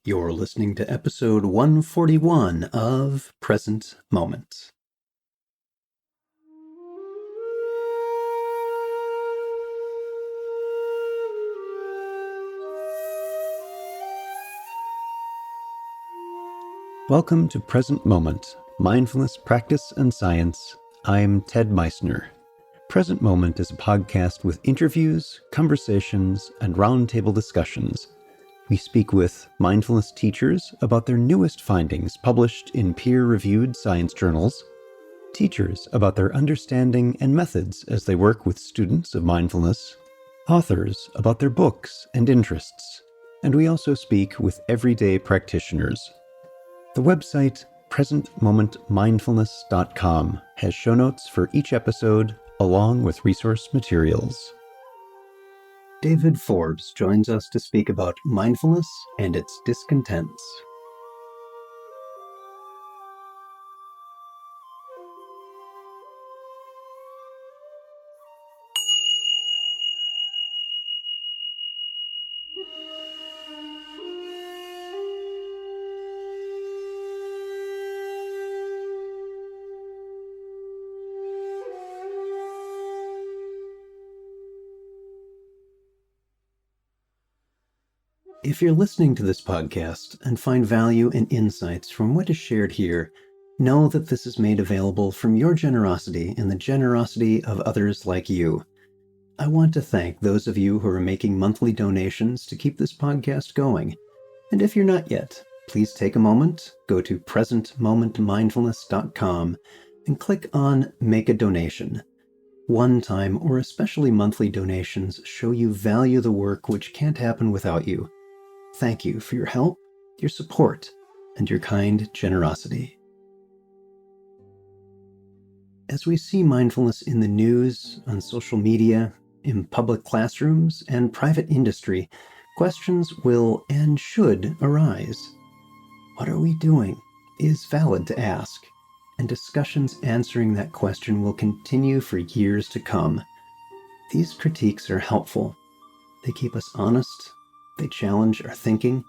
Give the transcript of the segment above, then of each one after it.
You're listening to episode 141 of Present Moment. Welcome to Present Moment, Mindfulness, Practice, and Science. I'm Ted Meissner. Present Moment is a podcast with interviews, conversations, and roundtable discussions. We speak with mindfulness teachers about their newest findings published in peer-reviewed science journals, teachers about their understanding and methods as they work with students of mindfulness, authors about their books and interests, and we also speak with everyday practitioners. The website presentmomentmindfulness.com has show notes for each episode along with resource materials. David Forbes joins us to speak about mindfulness and its discontents. If you're listening to this podcast and find value and insights from what is shared here, know that this is made available from your generosity and the generosity of others like you. I want to thank those of you who are making monthly donations to keep this podcast going. And if you're not yet, please take a moment, go to presentmomentmindfulness.com and click on Make a Donation. One-time or especially monthly donations show you value the work which can't happen without you. Thank you for your help, your support, and your kind generosity. As we see mindfulness in the news, on social media, in public classrooms, and private industry, questions will and should arise. What are we doing is valid to ask, and discussions answering that question will continue for years to come. These critiques are helpful. They keep us honest. They challenge our thinking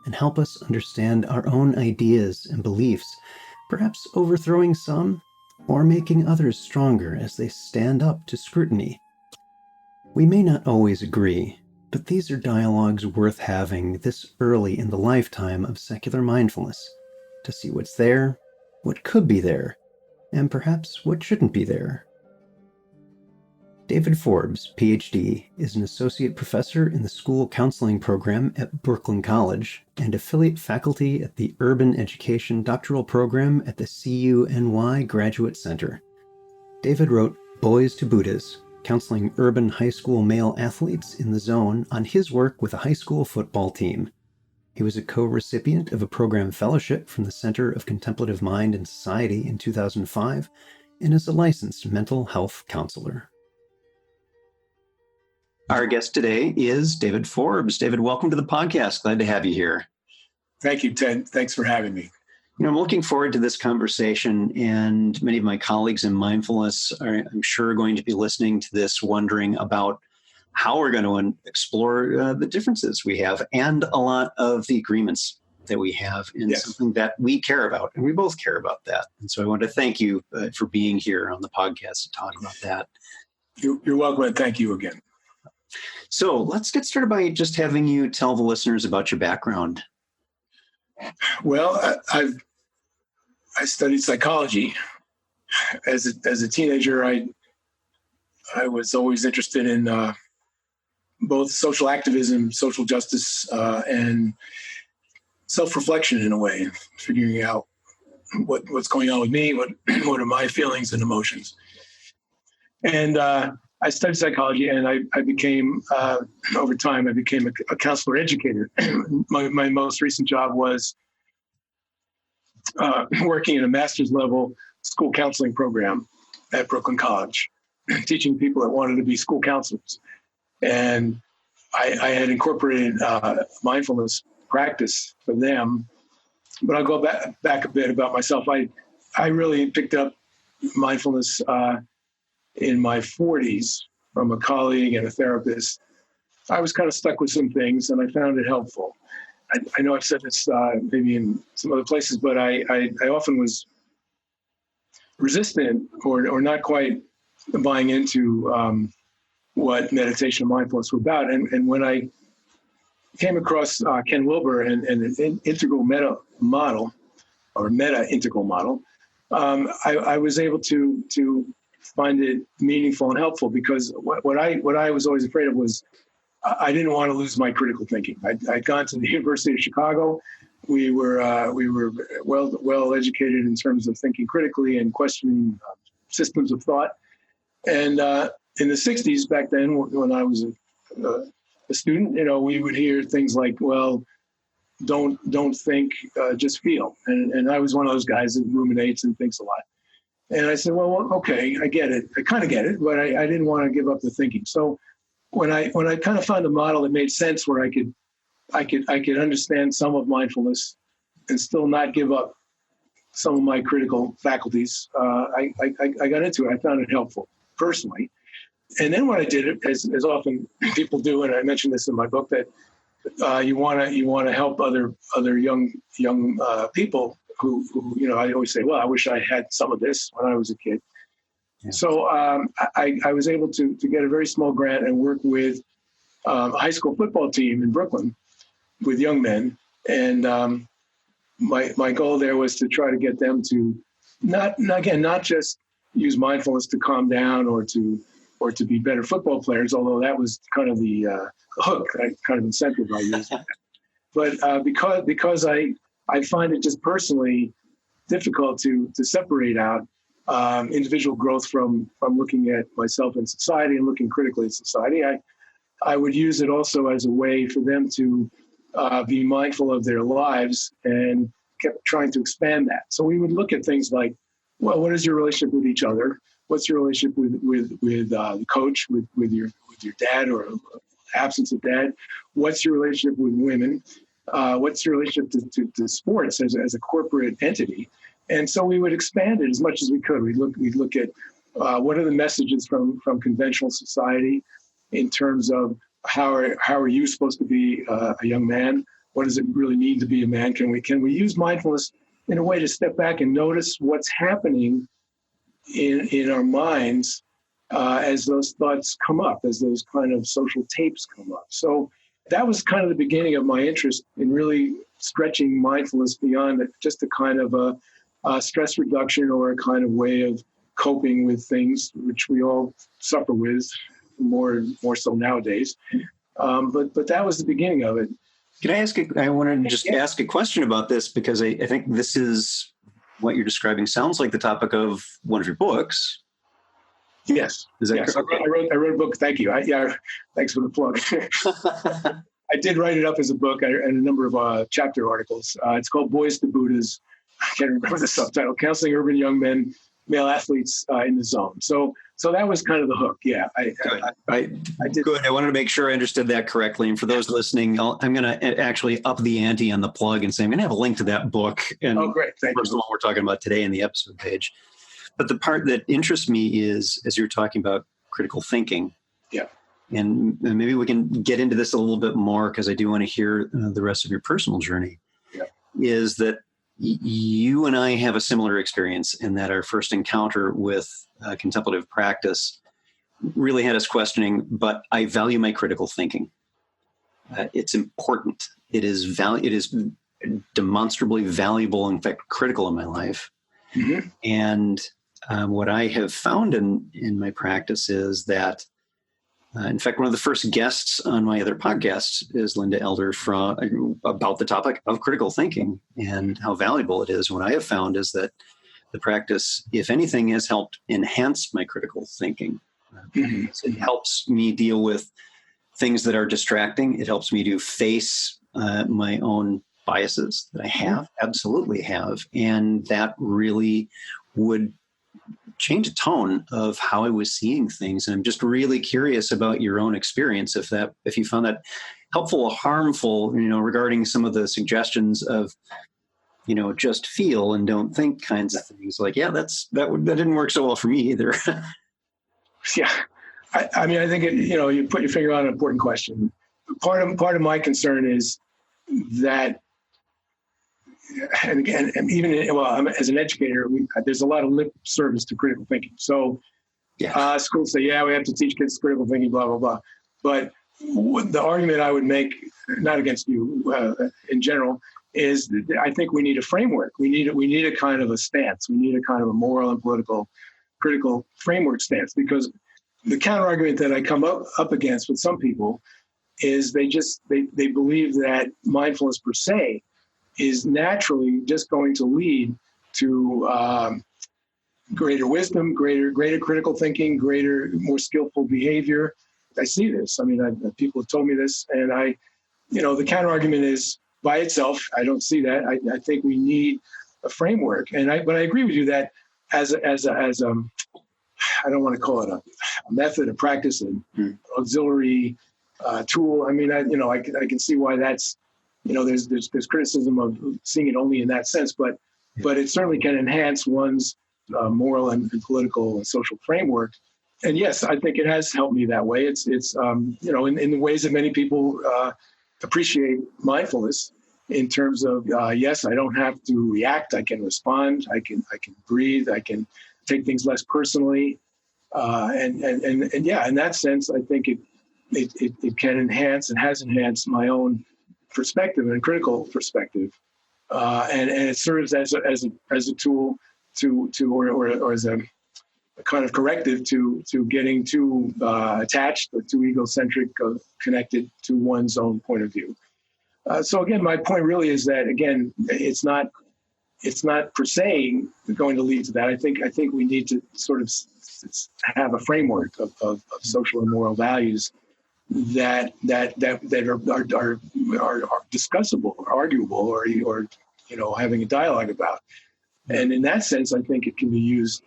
and help us understand our own ideas and beliefs, perhaps overthrowing some or making others stronger as they stand up to scrutiny. We may not always agree, but these are dialogues worth having this early in the lifetime of secular mindfulness, to see what's there, what could be there, and perhaps what shouldn't be there. David Forbes, PhD, is an associate professor in the school counseling program at Brooklyn College and affiliate faculty at the Urban Education Doctoral Program at the CUNY Graduate Center. David wrote Boys to Buddhas, counseling urban high school male athletes in the zone on his work with a high school football team. He was a co-recipient of a program fellowship from the Center of Contemplative Mind and Society in 2005 and is a licensed mental health counselor. Our guest today is David Forbes. David, welcome to the podcast. Glad to have you here. Thank you, Ted. Thanks for having me. I'm looking forward to this conversation, and many of my colleagues in mindfulness are, I'm sure, going to be listening to this, wondering about how we're going to explore the differences we have and a lot of the agreements that we have in something that we care about, and we both care about that. And so I want to thank you for being here on the podcast to talk about that. You're welcome, and thank you again. So let's get started by just having you tell the listeners about your background. Well, I studied psychology. As a teenager, I was always interested in both social activism, social justice, and self-reflection in a way, figuring out what's going on with me, what are my feelings and emotions. And I studied psychology, and I became, over time, I became a counselor educator. My most recent job was working in a master's level school counseling program at Brooklyn College, teaching people that wanted to be school counselors. And I had incorporated mindfulness practice for them. But I'll go back a bit about myself. I really picked up mindfulness in my 40s from a colleague and a therapist. I was kind of stuck with some things, and I found it helpful. I know I've said this maybe in some other places, but I often was resistant or not quite buying into what meditation and mindfulness were about. And when I came across Ken Wilber and an integral meta model or meta integral model, I was able to find it meaningful and helpful, because what I was always afraid of was I didn't want to lose my critical thinking. I'd gone to the University of Chicago. We were well educated in terms of thinking critically and questioning systems of thought. And in the 60s, back then, when I was a student, we would hear things like, well, don't think, just feel. And I was one of those guys that ruminates and thinks a lot. And I said, well, okay, I get it. I kind of get it, but I didn't want to give up the thinking. So when I kind of found a model that made sense, where I could understand some of mindfulness and still not give up some of my critical faculties, I got into it. I found it helpful personally. And then what I did, as often people do, and I mentioned this in my book, that you want to help other young people who I always say, well, I wish I had some of this when I was a kid. Yeah. So I was able to get a very small grant and work with a high school football team in Brooklyn with young men. And my goal there was to try to get them to not just use mindfulness to calm down or to be better football players, although that was kind of the hook, kind of incentive I used. But because I find it just personally difficult to separate out individual growth from looking at myself in society and looking critically at society, I would use it also as a way for them to be mindful of their lives, and kept trying to expand that. So we would look at things like, well, what is your relationship with each other? What's your relationship with the coach, with your dad or absence of dad? What's your relationship with women? What's your relationship to sports as a corporate entity? And so we would expand it as much as we could. We'd look at what are the messages from conventional society in terms of how are you supposed to be a young man? What does it really mean to be a man? Can we use mindfulness in a way to step back and notice what's happening in our minds as those thoughts come up, as those kind of social tapes come up? So that was kind of the beginning of my interest in really stretching mindfulness beyond just a kind of a stress reduction or a kind of way of coping with things, which we all suffer with more so nowadays. But that was the beginning of it. Can I ask? I wanted to just ask a question about this, because I think this is what you're describing sounds like the topic of one of your books. Yes. Is that yes. correct? I wrote a book. Thank you. Thanks for the plug. I did write it up as a book and a number of chapter articles. It's called Boys to Buddhas. I can't remember the subtitle. Counseling Urban Young Men, Male Athletes in the Zone. So that was kind of the hook. Yeah, I did. Good. I wanted to make sure I understood that correctly. And for those listening, I'm going to actually up the ante on the plug and say I'm going to have a link to that book. And oh, great. Thank you. The one we're talking about today in the episode page. But the part that interests me is, as you're talking about critical thinking. Yeah. And maybe we can get into this a little bit more, because I do want to hear the rest of your personal journey. Yeah. Is that you and I have a similar experience in that our first encounter with contemplative practice really had us questioning, but I value my critical thinking. It's important. It is demonstrably valuable, in fact, critical in my life. Mm-hmm. And what I have found in my practice is that, in fact, one of the first guests on my other podcasts is Linda Elder about the topic of critical thinking and how valuable it is. What I have found is that the practice, if anything, has helped enhance my critical thinking. Mm-hmm. It helps me deal with things that are distracting. It helps me to face my own biases that I absolutely have. And that really would change the tone of how I was seeing things. And I'm just really curious about your own experience, if you found that helpful or harmful, regarding some of the suggestions of, just feel and don't think kinds of things. Like, that didn't work so well for me either. Yeah. I mean, I think, you put your finger on an important question. Part of my concern is that, and again, and even well, as an educator, there's a lot of lip service to critical thinking. So schools say, yeah, we have to teach kids critical thinking, blah, blah, blah. But the argument I would make, not against you in general, is that I think we need a framework. We need a kind of a stance. We need a kind of a moral and political critical framework stance, because the counter argument that I come up against with some people is they believe that mindfulness per se is naturally just going to lead to greater wisdom, greater critical thinking, more skillful behavior. I see this. I mean, people have told me this, and the counter argument is by itself, I don't see that. I think we need a framework, but I agree with you that as I don't want to call it a method, a practice, an auxiliary tool. I mean, I can see why that's, there's criticism of seeing it only in that sense, but it certainly can enhance one's moral and political and social framework. And yes, I think it has helped me that way. It's in the ways that many people appreciate mindfulness, in terms of yes, I don't have to react. I can respond. I can breathe. I can take things less personally. And yeah, in that sense, I think it can enhance and has enhanced my own perspective and critical perspective. And it serves as a tool or as a kind of corrective to getting too attached or too egocentric, connected to one's own point of view. So again, my point really is that, again, it's not per se going to lead to that. I think we need to sort of have a framework of social and moral values that are discussable, or arguable, or having a dialogue about. And in that sense, I think it can be used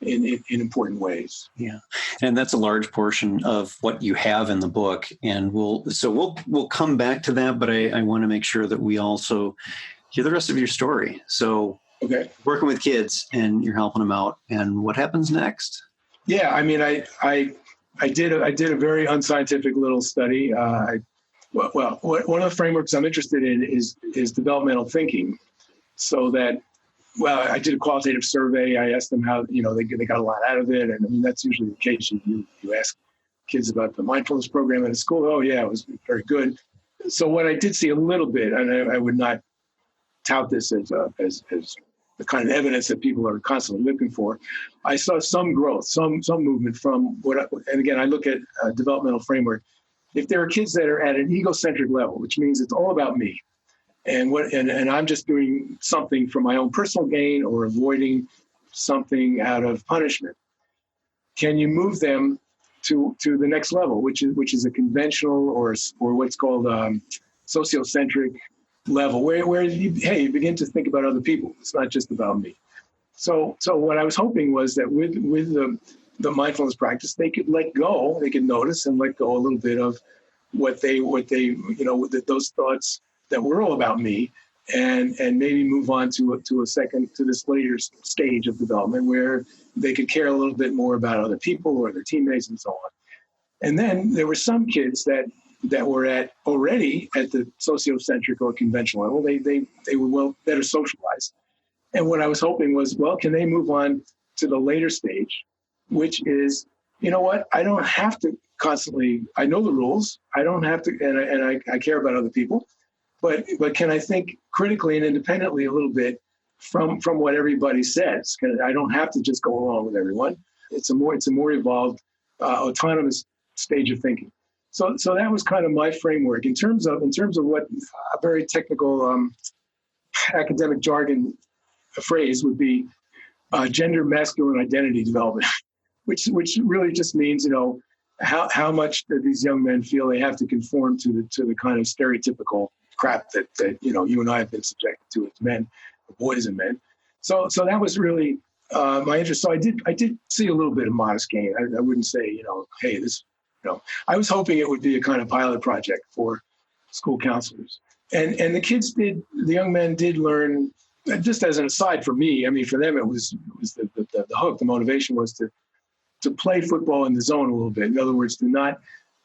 in important ways. Yeah, and that's a large portion of what you have in the book, and we'll come back to that. But I want to make sure that we also hear the rest of your story. So, okay, working with kids, and you're helping them out, and what happens next? Yeah, I mean, I did a very unscientific little study. One of the frameworks I'm interested in is developmental thinking, so that. Well, I did a qualitative survey. I asked them how, they got a lot out of it. And I mean, that's usually the case. You ask kids about the mindfulness program at a school. Oh, yeah, it was very good. So what I did see a little bit, and I would not tout this as the kind of evidence that people are constantly looking for. I saw some growth, some movement from and again, I look at a developmental framework. If there are kids that are at an egocentric level, which means it's all about me, and I'm just doing something for my own personal gain or avoiding something out of punishment, can you move them to the next level, which is a conventional or what's called sociocentric level, where you begin to think about other people. It's not just about me. So what I was hoping was that with the mindfulness practice, they could let go, they could notice and let go a little bit of what they those thoughts that were all about me, and maybe move on to this later stage of development where they could care a little bit more about other people or their teammates and so on. And then there were some kids that were already at the sociocentric or conventional level. They were better socialized. And what I was hoping was, can they move on to the later stage, which is, I don't have to constantly, I know the rules. I don't have to, and I care about other people. But can I think critically and independently a little bit from what everybody says? I don't have to just go along with everyone. It's a more evolved, autonomous stage of thinking. So that was kind of my framework in terms of what a very technical academic jargon phrase would be gender masculine identity development, which really just means how much do these young men feel they have to conform to the kind of stereotypical crap that you and I have been subjected to as men, boys and men. So that was really my interest. So I did see a little bit of modest gain. I wouldn't say hey, this. I was hoping it would be a kind of pilot project for school counselors, and the young men did learn. Just as an aside for me, I mean, for them it was the hook. The motivation was to play football in the zone a little bit. In other words, to not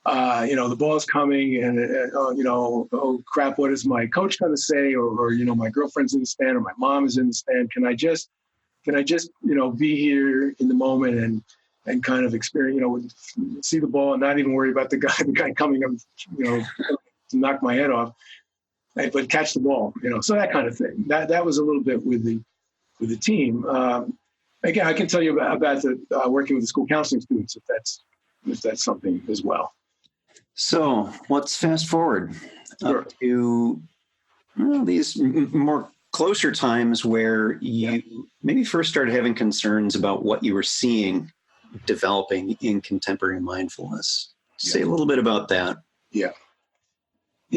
The ball's coming, and oh crap, what is my coach going to say, or my girlfriend's in the stand, or my mom is in the stand. Can I just be here in the moment and kind of experience, see the ball and not even worry about the guy coming up, to knock my head off, but catch the ball, so that kind of thing. That was a little bit with the team. Again, I can tell you about the working with the school counseling students if that's something as well. So let's fast forward Sure. to these more closer times where you maybe first started having concerns about what you were seeing developing in contemporary mindfulness. Say a little bit about that. Yeah.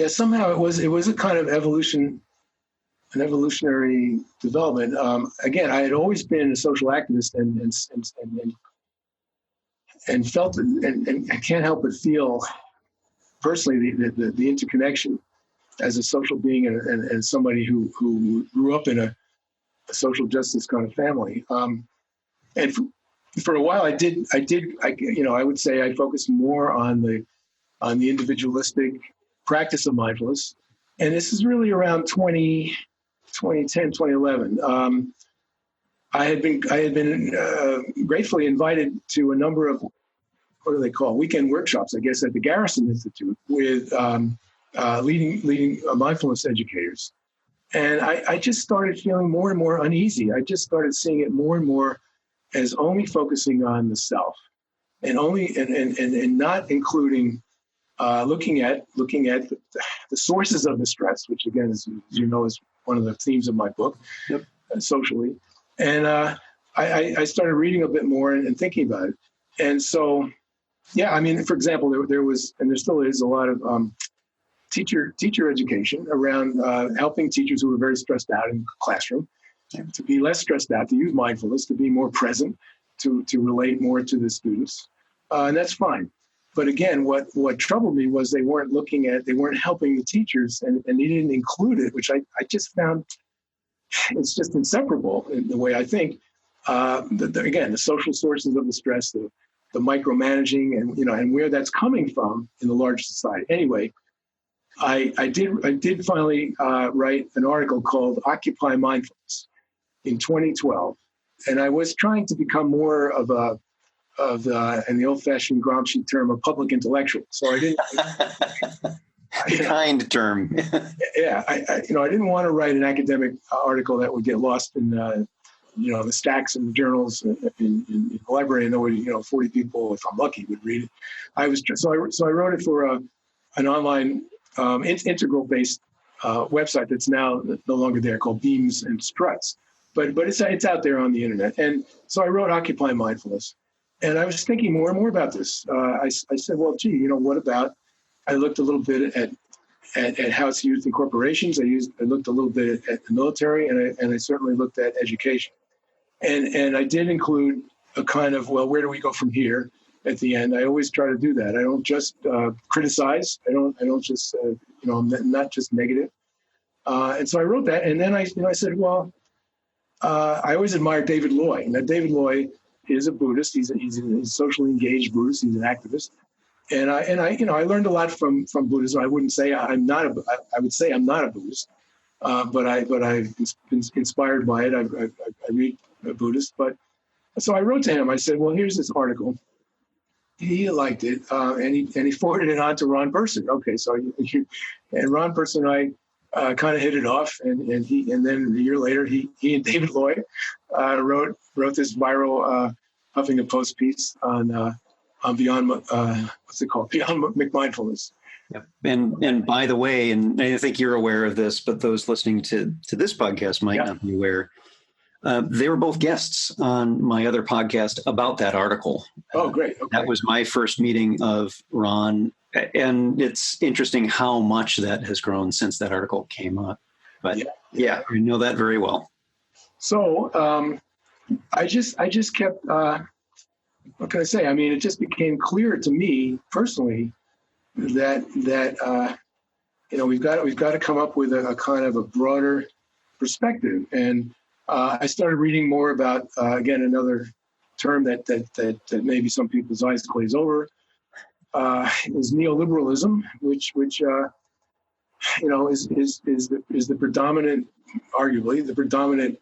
Somehow it was a kind of an evolutionary development. Again, I had always been a social activist and felt and I can't help but feel personally the interconnection as a social being and somebody who grew up in a social justice kind of family. And for a while, I would say I focused more on the individualistic practice of mindfulness. And this is really around 2010, 2011. I had been gratefully invited to a number of, what do they call, weekend workshops, I guess, at the Garrison Institute with leading mindfulness educators. And I just started feeling more and more uneasy. I just started seeing it more and more as only focusing on the self and not including looking at the sources of the stress, which again, as you know, is one of the themes of my book, socially. And I started reading a bit more and thinking about it. And so, for example, there was, and there still is, a lot of teacher education around helping teachers who were very stressed out in the classroom to be less stressed out, to use mindfulness, to be more present, to relate more to the students. And that's fine. But again, what troubled me was they weren't helping the teachers, and they didn't include it, which I just found it's just inseparable in the way I think. Again, the social sources of the stress, the micromanaging, and where that's coming from in the larger society. Anyway, I did finally write an article called "Occupy Mindfulness" in 2012, and I was trying to become more of in the old-fashioned Gramsci term, a public intellectual. So I didn't. Kind term. I didn't want to write an academic article that would get lost in the stacks and the journals in the library, and nobody, 40 people, if I'm lucky, would read it. So I wrote it for an online integral-based website that's now no longer there, called Beams and Struts, but it's out there on the internet. And so I wrote Occupy Mindfulness, and I was thinking more and more about this. I said, well, gee, what about? I looked a little bit at how it's used in corporations. I looked a little bit at the military, and I certainly looked at education. And I did include a kind of, well, where do we go from here at the end? I always try to do that. I don't just criticize. I don't just, not just negative. And so I wrote that. And then I said, well, I always admired David Loy. Now, David Loy is a Buddhist. He's a socially engaged Buddhist. He's an activist. And I learned a lot from Buddhism. I wouldn't say I would say I'm not a Buddhist, but I've been inspired by it. I read Buddhist, but so I wrote to him. I said, well, here's this article. He liked it, and he forwarded it on to Ron Burson. Okay, so and Ron Burson and I kind of hit it off, and then a year later, he and David Loy wrote this viral Huffington Post piece on Beyond Beyond McMindfulness. Yep. And by the way, and I think you're aware of this, but those listening to this podcast might not be aware. They were both guests on my other podcast about that article. Oh, great. Okay. That was my first meeting of Ron. And it's interesting how much that has grown since that article came up. But I know that very well. So I just kept, what can I say? I mean, it just became clear to me personally that we've got to come up with a kind of a broader perspective. And I started reading more about, again, another term that maybe some people's eyes glaze over, is neoliberalism, which is the predominant, arguably the predominant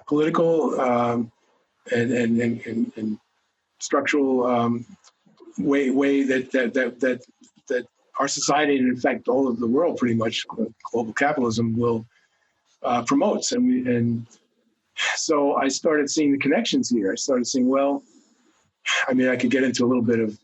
political and structural way that our society, and in fact all of the world, pretty much global capitalism will promotes. And so I started seeing the connections here. I started seeing, well, I mean, I could get into a little bit of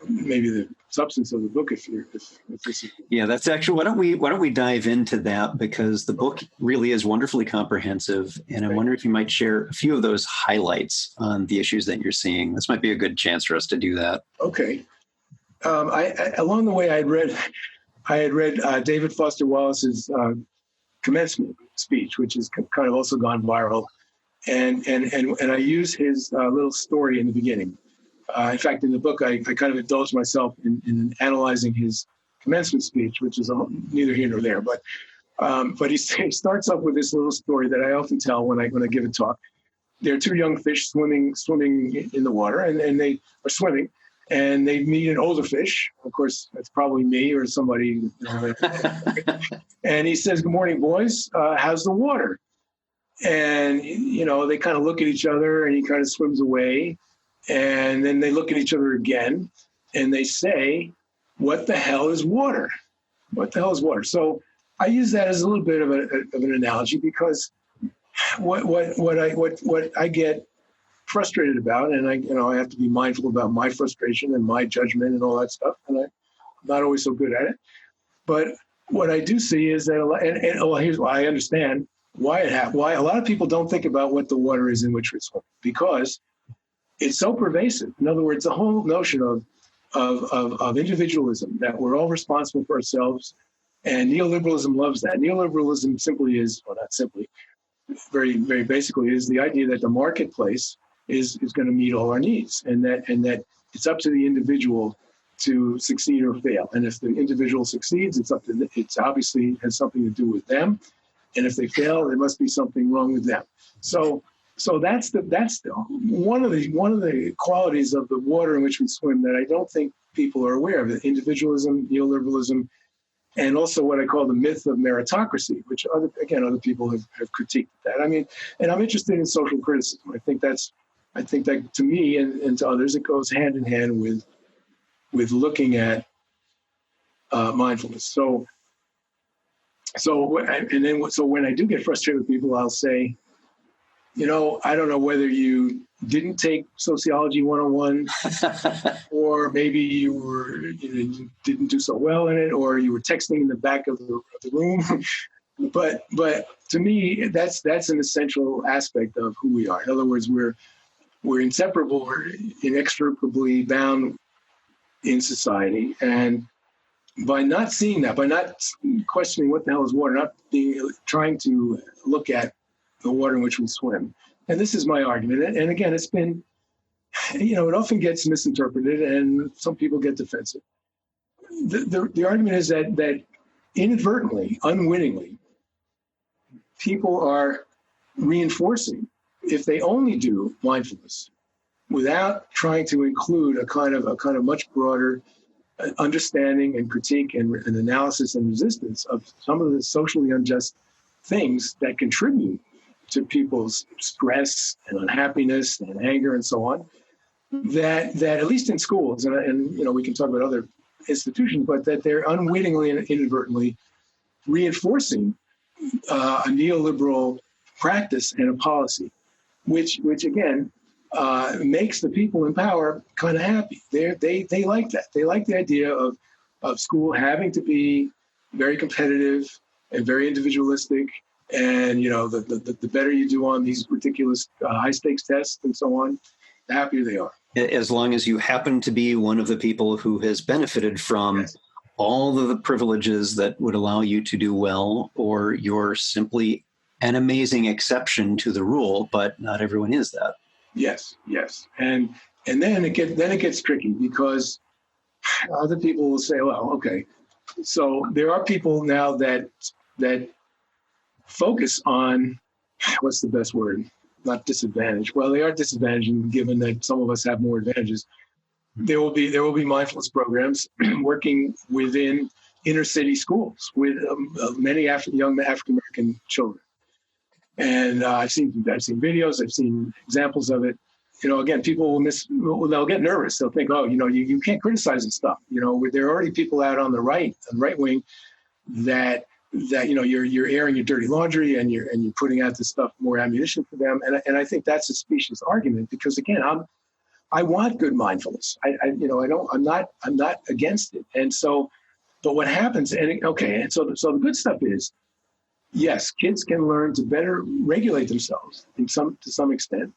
maybe the substance of the book if this is. Yeah, that's actually, why don't we dive into that, because the book really is wonderfully comprehensive, and I wonder if you might share a few of those highlights on the issues that you're seeing. This might be a good chance for us to do that. Okay. I along the way I had read David Foster Wallace's commencement speech, which has kind of also gone viral, and I use his little story in the beginning. In fact, in the book, I kind of indulged myself in analyzing his commencement speech, which is neither here nor there. But he starts off with this little story that I often tell when I give a talk. There are two young fish swimming in the water, and they are swimming, and they meet an older fish. Of course, that's probably me or somebody. And he says, "Good morning, boys. How's the water?" And they kind of look at each other, and he kind of swims away. And then they look at each other again, and they say, "What the hell is water? What the hell is water?" So I use that as a little bit of an analogy, because what I get frustrated about, and I have to be mindful about my frustration and my judgment and all that stuff, and I'm not always so good at it. But what I do see is that, here's why I understand why a lot of people don't think about what the water is in which we swim, because it's so pervasive. In other words, the whole notion of individualism, that we're all responsible for ourselves, and neoliberalism loves that. Neoliberalism simply is, well, not simply, very, very basically, is the idea that the marketplace is going to meet all our needs, and that it's up to the individual to succeed or fail. And if the individual succeeds, it's obviously has something to do with them, and if they fail, there must be something wrong with them. So that's one of the qualities of the water in which we swim that I don't think people are aware of: individualism, neoliberalism, and also what I call the myth of meritocracy, which other people have critiqued that. I mean, and I'm interested in social criticism. I think that to me and to others, it goes hand in hand with looking at mindfulness. So when I do get frustrated with people, I'll say, I don't know whether you didn't take Sociology 101, or maybe you didn't do so well in it, or you were texting in the back of the room. but to me, that's an essential aspect of who we are. In other words, we're inseparable, we're inextricably bound in society, and by not seeing that, by not questioning what the hell is water, not trying to look at the water in which we swim. And this is my argument. And again, it's been, it often gets misinterpreted, and some people get defensive. The argument is that inadvertently, unwittingly, people are reinforcing, if they only do mindfulness without trying to include a kind of much broader understanding and critique and analysis and resistance of some of the socially unjust things that contribute to people's stress and unhappiness and anger and so on, that at least in schools, and we can talk about other institutions, but that they're unwittingly and inadvertently reinforcing a neoliberal practice and a policy, which again makes the people in power kind of happy. They like that. They like the idea of school having to be very competitive and very individualistic. And, the better you do on these ridiculous high stakes tests and so on, the happier they are. As long as you happen to be one of the people who has benefited from all of the privileges that would allow you to do well, or you're simply an amazing exception to the rule, but not everyone is that. Yes. And then it gets tricky, because other people will say, well, okay, so there are people now that focus on, what's the best word? Not disadvantage. Well, they are disadvantaged, given that some of us have more advantages. there will be mindfulness programs working within inner city schools with many young African American children. And I've seen videos, I've seen examples of it. Again, people they'll get nervous. They'll think, oh, you can't criticize this stuff. There are already people out on the right wing that you're airing your dirty laundry and you're putting out this stuff, more ammunition for them. And I think that's a specious argument, because again, I want good mindfulness. I'm not against it. And so, but what happens, and so the good stuff is, yes, kids can learn to better regulate themselves to some extent.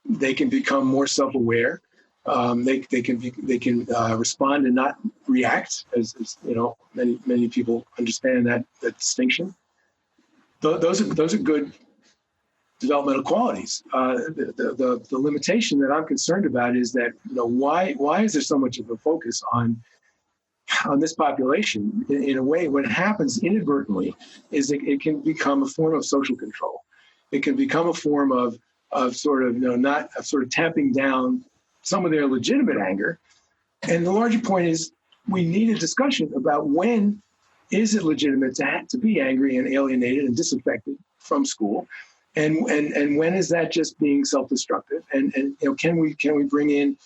They can become more self-aware. They can respond and not react, as many people understand that distinction. Those are good developmental qualities. The limitation that I'm concerned about is that why is there so much of a focus on this population? In a way, what happens inadvertently is it can become a form of social control. It can become a form of sort of tamping down some of their legitimate anger. And the larger point is, we need a discussion about when is it legitimate to be angry and alienated and disaffected from school, and when is that just being self-destructive? And can we bring in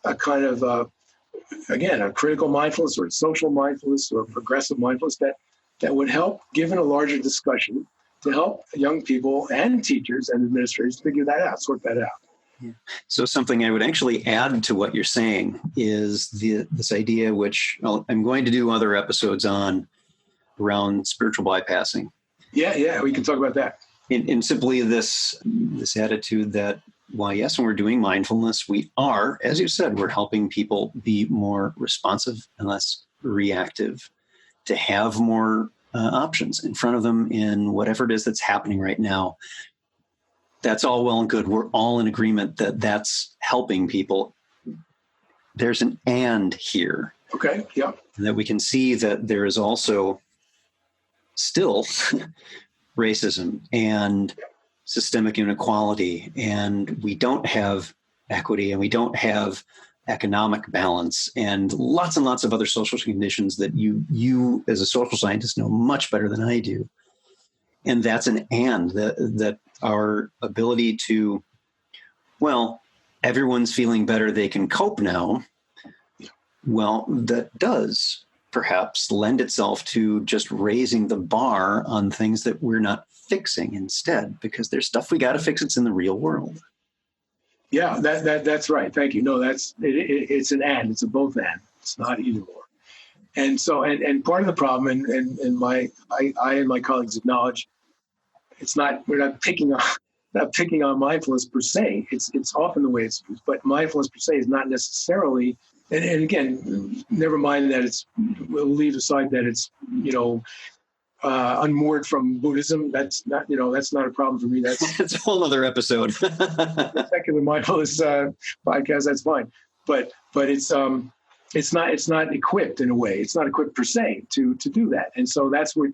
a kind of again, a critical mindfulness or social mindfulness or progressive mindfulness that would help, given a larger discussion, to help young people and teachers and administrators figure that out, sort that out. Yeah. So something I would actually add to what you're saying is this idea, which I'm going to do other episodes on, around spiritual bypassing. Yeah, we can talk about that. In simply this attitude that, well, yes, when we're doing mindfulness, we are, as you said, we're helping people be more responsive and less reactive, to have more options in front of them in whatever it is that's happening right now. That's all well and good. We're all in agreement that that's helping people. There's an and here. Okay, yeah. And that we can see that there is also still racism and systemic inequality, and we don't have equity, and we don't have economic balance, and lots of other social conditions that you as a social scientist know much better than I do. And that's an and, that our ability to, well, everyone's feeling better, they can cope now. Well, that does perhaps lend itself to just raising the bar on things that we're not fixing instead, because there's stuff we got to fix. It's in the real world. Yeah, that's right. Thank you. No, it's an and. It's a both and. It's not either or. And so, and part of the problem, and I and my colleagues acknowledge, we're not picking on mindfulness per se. It's often the way it's used, but mindfulness per se is not necessarily. And again, never mind that we'll leave aside that it's unmoored from Buddhism. That's not a problem for me. That's a whole other episode. Secular mindfulness podcast. That's fine, but it's not equipped in a way. It's not equipped per se to do that. And so that's where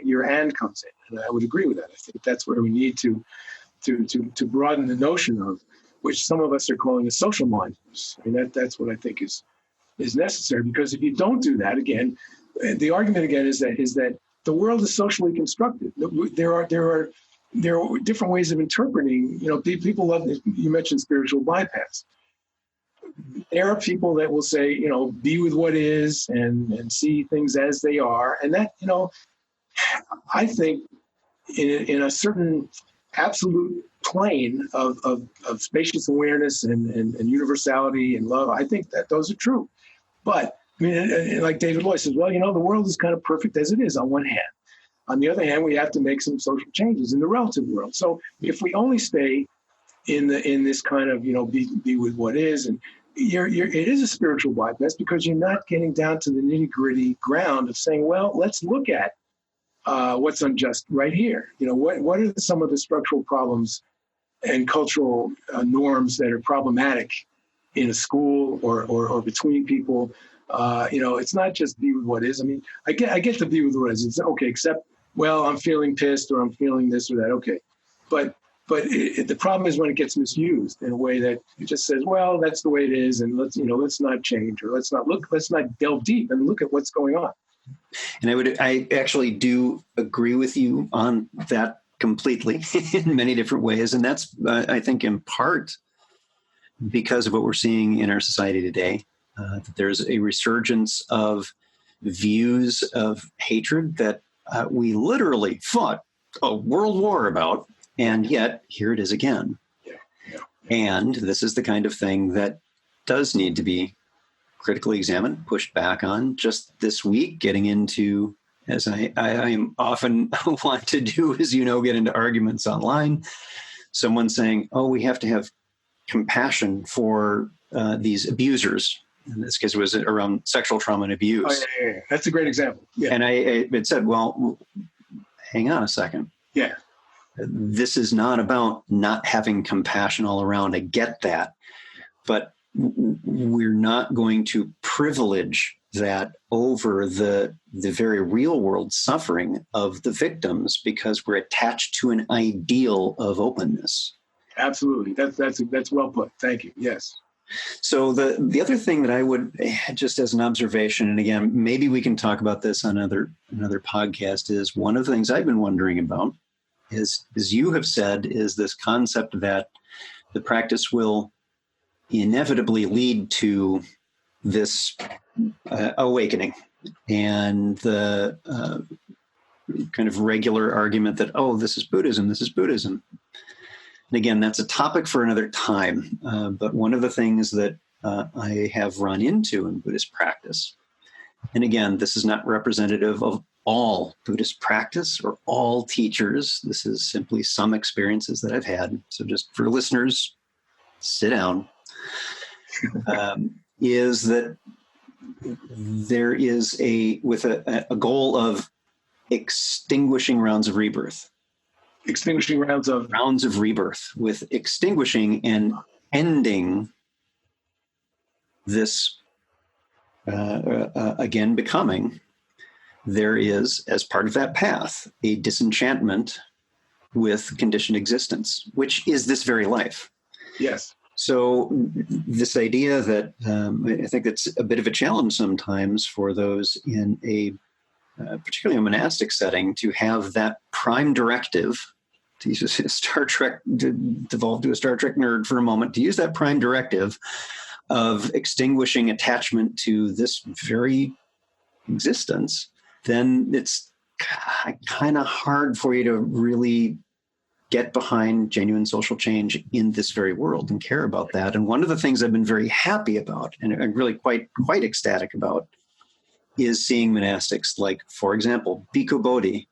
your and comes in. And I would agree with that. I think that's where we need to broaden the notion of, which some of us are calling a social mindfulness. I mean, that's what I think is necessary, because if you don't do that, again, the argument again is that the world is socially constructed. There are different ways of interpreting. People love. You mentioned spiritual bypass. There are people that will say, be with what is and see things as they are, and that I think in a certain absolute plane of spacious awareness and universality and love, I think that those are true. But I mean, like David Lloyd says, well, the world is kind of perfect as it is on one hand. On the other hand, we have to make some social changes in the relative world. So if we only stay in this kind of, be with what is, and it is a spiritual bypass, because you're not getting down to the nitty gritty ground of saying, well, let's look at what's unjust right here. What are some of the structural problems and cultural norms that are problematic in a school or between people? It's not just be with what is. I mean, I get to be with what is. It's okay, except, well, I'm feeling pissed or I'm feeling this or that. Okay. But But the problem is when it gets misused in a way that it just says, well, that's the way it is, and let's not change, or let's not delve deep and look at what's going on. And I actually do agree with you on that completely in many different ways. And that's, I think, in part because of what we're seeing in our society today, that there's a resurgence of views of hatred that we literally fought a world war about. And yet, here it is again. Yeah. And this is the kind of thing that does need to be critically examined, pushed back on. Just this week, getting into, as I am often want to do, as you know, get into arguments online. Someone saying, oh, we have to have compassion for these abusers. In this case, it was around sexual trauma and abuse. Oh, yeah. That's a great example. Yeah. And it said, well, hang on a second. Yeah. This is not about not having compassion all around. I get that. But we're not going to privilege that over the very real world suffering of the victims because we're attached to an ideal of openness. Absolutely. That's well put. Thank you. Yes. So the other thing that I would, just as an observation, and again, maybe we can talk about this on another podcast, is one of the things I've been wondering about is, as you have said, is this concept that the practice will inevitably lead to this awakening, and the kind of regular argument that, oh, this is Buddhism. And again, that's a topic for another time. But one of the things that I have run into in Buddhist practice, and again, this is not representative of all Buddhist practice or all teachers. This is simply some experiences that I've had. So just for listeners, sit down. Is that there is a goal of extinguishing rounds of rebirth. Extinguishing rounds of rebirth, with extinguishing and ending this again becoming. There is, as part of that path, a disenchantment with conditioned existence, which is this very life. Yes. So this idea that I think it's a bit of a challenge sometimes for those in a particularly a monastic setting to have that prime directive, to use Star Trek, to devolve to a Star Trek nerd for a moment, to use that prime directive of extinguishing attachment to this very existence, then it's kind of hard for you to really get behind genuine social change in this very world and care about that. And one of the things I've been very happy about and really quite ecstatic about is seeing monastics like, for example, Bhikkhu Bodhi,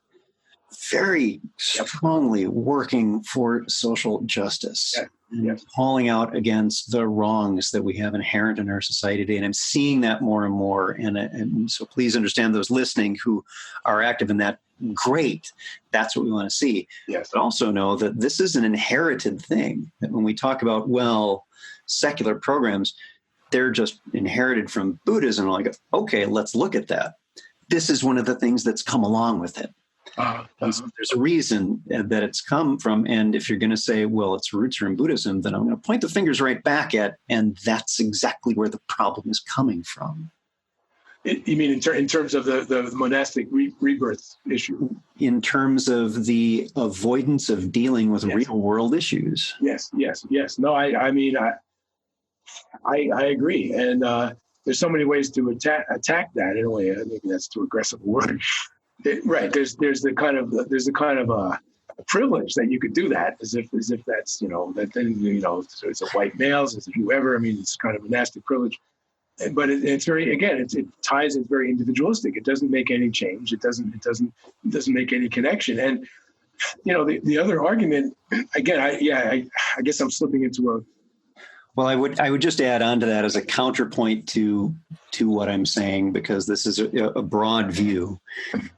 very strongly working for social justice and calling out against the wrongs that we have inherent in our society today. And I'm seeing that more and more. And so please understand, those listening who are active in that, great. That's what we want to see. Yes. But also know that this is an inherited thing. That when we talk about, well, secular programs, they're just inherited from Buddhism. Like, okay, let's look at that. This is one of the things that's come along with it. So there's a reason that it's come from. And if you're going to say, well, its roots are in Buddhism, then I'm going to point the fingers right back at, and that's exactly where the problem is coming from. You mean in terms of the monastic rebirth issue? In terms of the avoidance of dealing with real world issues. Yes. No, I mean, I agree. And there's so many ways to attack that in a way. Maybe that's too aggressive a word. Right. There's the kind of a privilege that you could do that as if that's, that then, so it's a white males, it's whoever. I mean, it's kind of monastic privilege. But it's very, again, it ties, it's very individualistic. It doesn't make any change. It doesn't make any connection. And, the other argument, again, I guess I'm slipping into a. Well, I would just add on to that as a counterpoint to what I'm saying, because this is a broad view.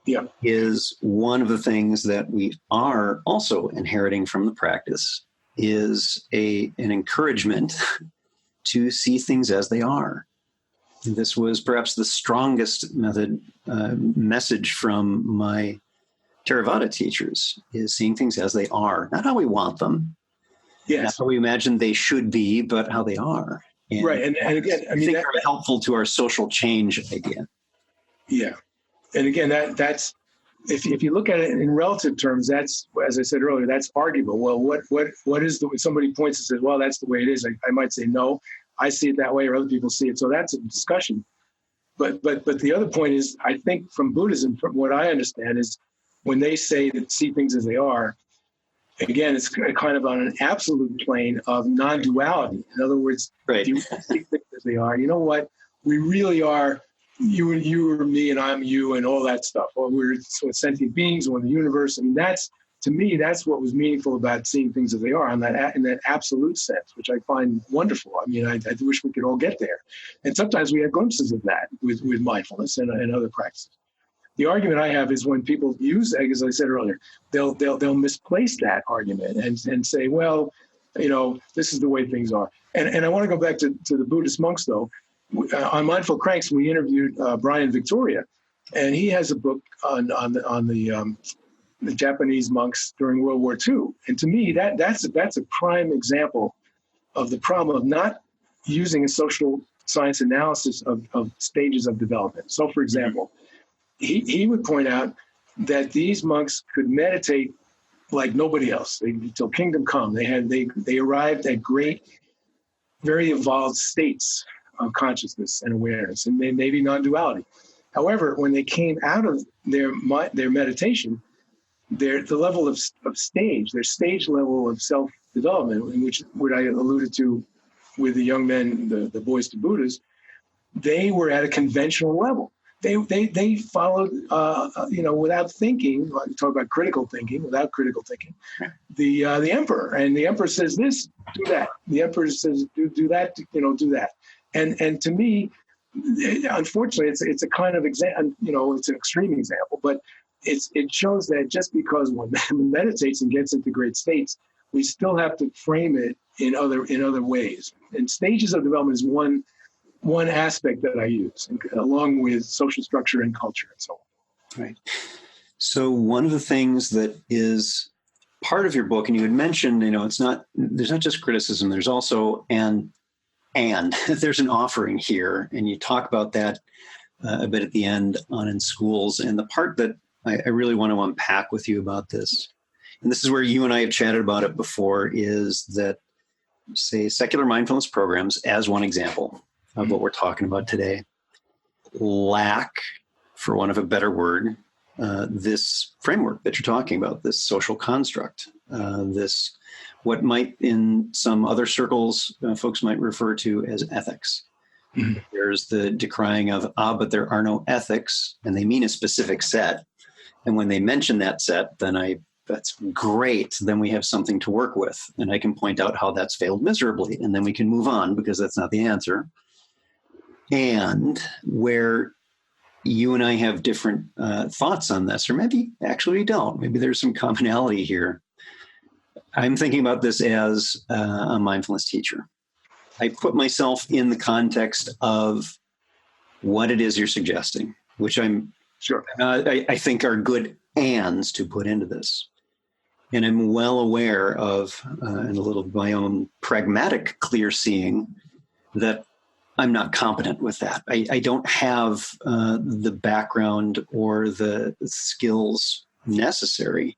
Yeah. Is one of the things that we are also inheriting from the practice is an encouragement to see things as they are. This was perhaps the strongest message from my Theravada teachers, is seeing things as they are, not how we want them, not Yes. how we imagine they should be, but how they are. And Right. And again, I mean, think are helpful to our social change idea. yeah. And again, that's, if you look at it in relative terms, that's, as I said earlier, that's arguable. Well, what is the, if somebody points and says, well, that's the way it is, I might say, no, I see it that way, or other people see it. So that's a discussion. But the other point is, I think from Buddhism, from what I understand, is when they say that see things as they are, again, it's kind of on an absolute plane of non-duality. In other words, if you see things as they are, you know what? We really are, you or me, and I'm you, and all that stuff. Or we're sentient beings, or the universe. I mean, that's, to me, that's what was meaningful about seeing things as they are in that absolute sense, which I find wonderful. I mean, I wish we could all get there. And sometimes we have glimpses of that with mindfulness and other practices. The argument I have is when people use, as I said earlier, they'll misplace that argument and say, well, this is the way things are. And I want to go back to the Buddhist monks, though. On Mindful Cranks, we interviewed Brian Victoria, and he has a book on the Japanese monks during World War II. And to me, that's a prime example of the problem of not using a social science analysis of stages of development. So, for example, he would point out that these monks could meditate like nobody else till kingdom come. They arrived at great, very evolved states of consciousness and awareness, and maybe non-duality. However, when they came out of their meditation, the level of stage, their stage level of self-development, in which what I alluded to with the young men, the boys to Buddhas, they were at a conventional level. They followed, without thinking. Talk about critical thinking. Without critical thinking, the emperor, and the emperor says this, do that. The emperor says do that, do that. And to me, unfortunately, it's a kind of example. It's an extreme example, but it shows that just because one meditates and gets into great states, we still have to frame it in other ways. And stages of development is one aspect that I use, along with social structure and culture and so on. Right. So one of the things that is part of your book, and you had mentioned, there's not just criticism, there's also and there's an offering here, and you talk about that a bit at the end on in schools. And the part that I really want to unpack with you about this, and this is where you and I have chatted about it before, is that, say, secular mindfulness programs, as one example of what we're talking about today, lack, for want of a better word, this framework that you're talking about, this social construct, this what might in some other circles folks might refer to as ethics. Mm-hmm. There's the decrying of, but there are no ethics, and they mean a specific set. And when they mention that set, then that's great. Then we have something to work with, and I can point out how that's failed miserably, and then we can move on because that's not the answer. And where you and I have different thoughts on this, or maybe actually we don't. Maybe there's some commonality here. I'm thinking about this as a mindfulness teacher. I put myself in the context of what it is you're suggesting, which I'm sure I think are good ands to put into this. And I'm well aware of, and a little of my own pragmatic clear seeing, that I'm not competent with that. I don't have the background or the skills necessary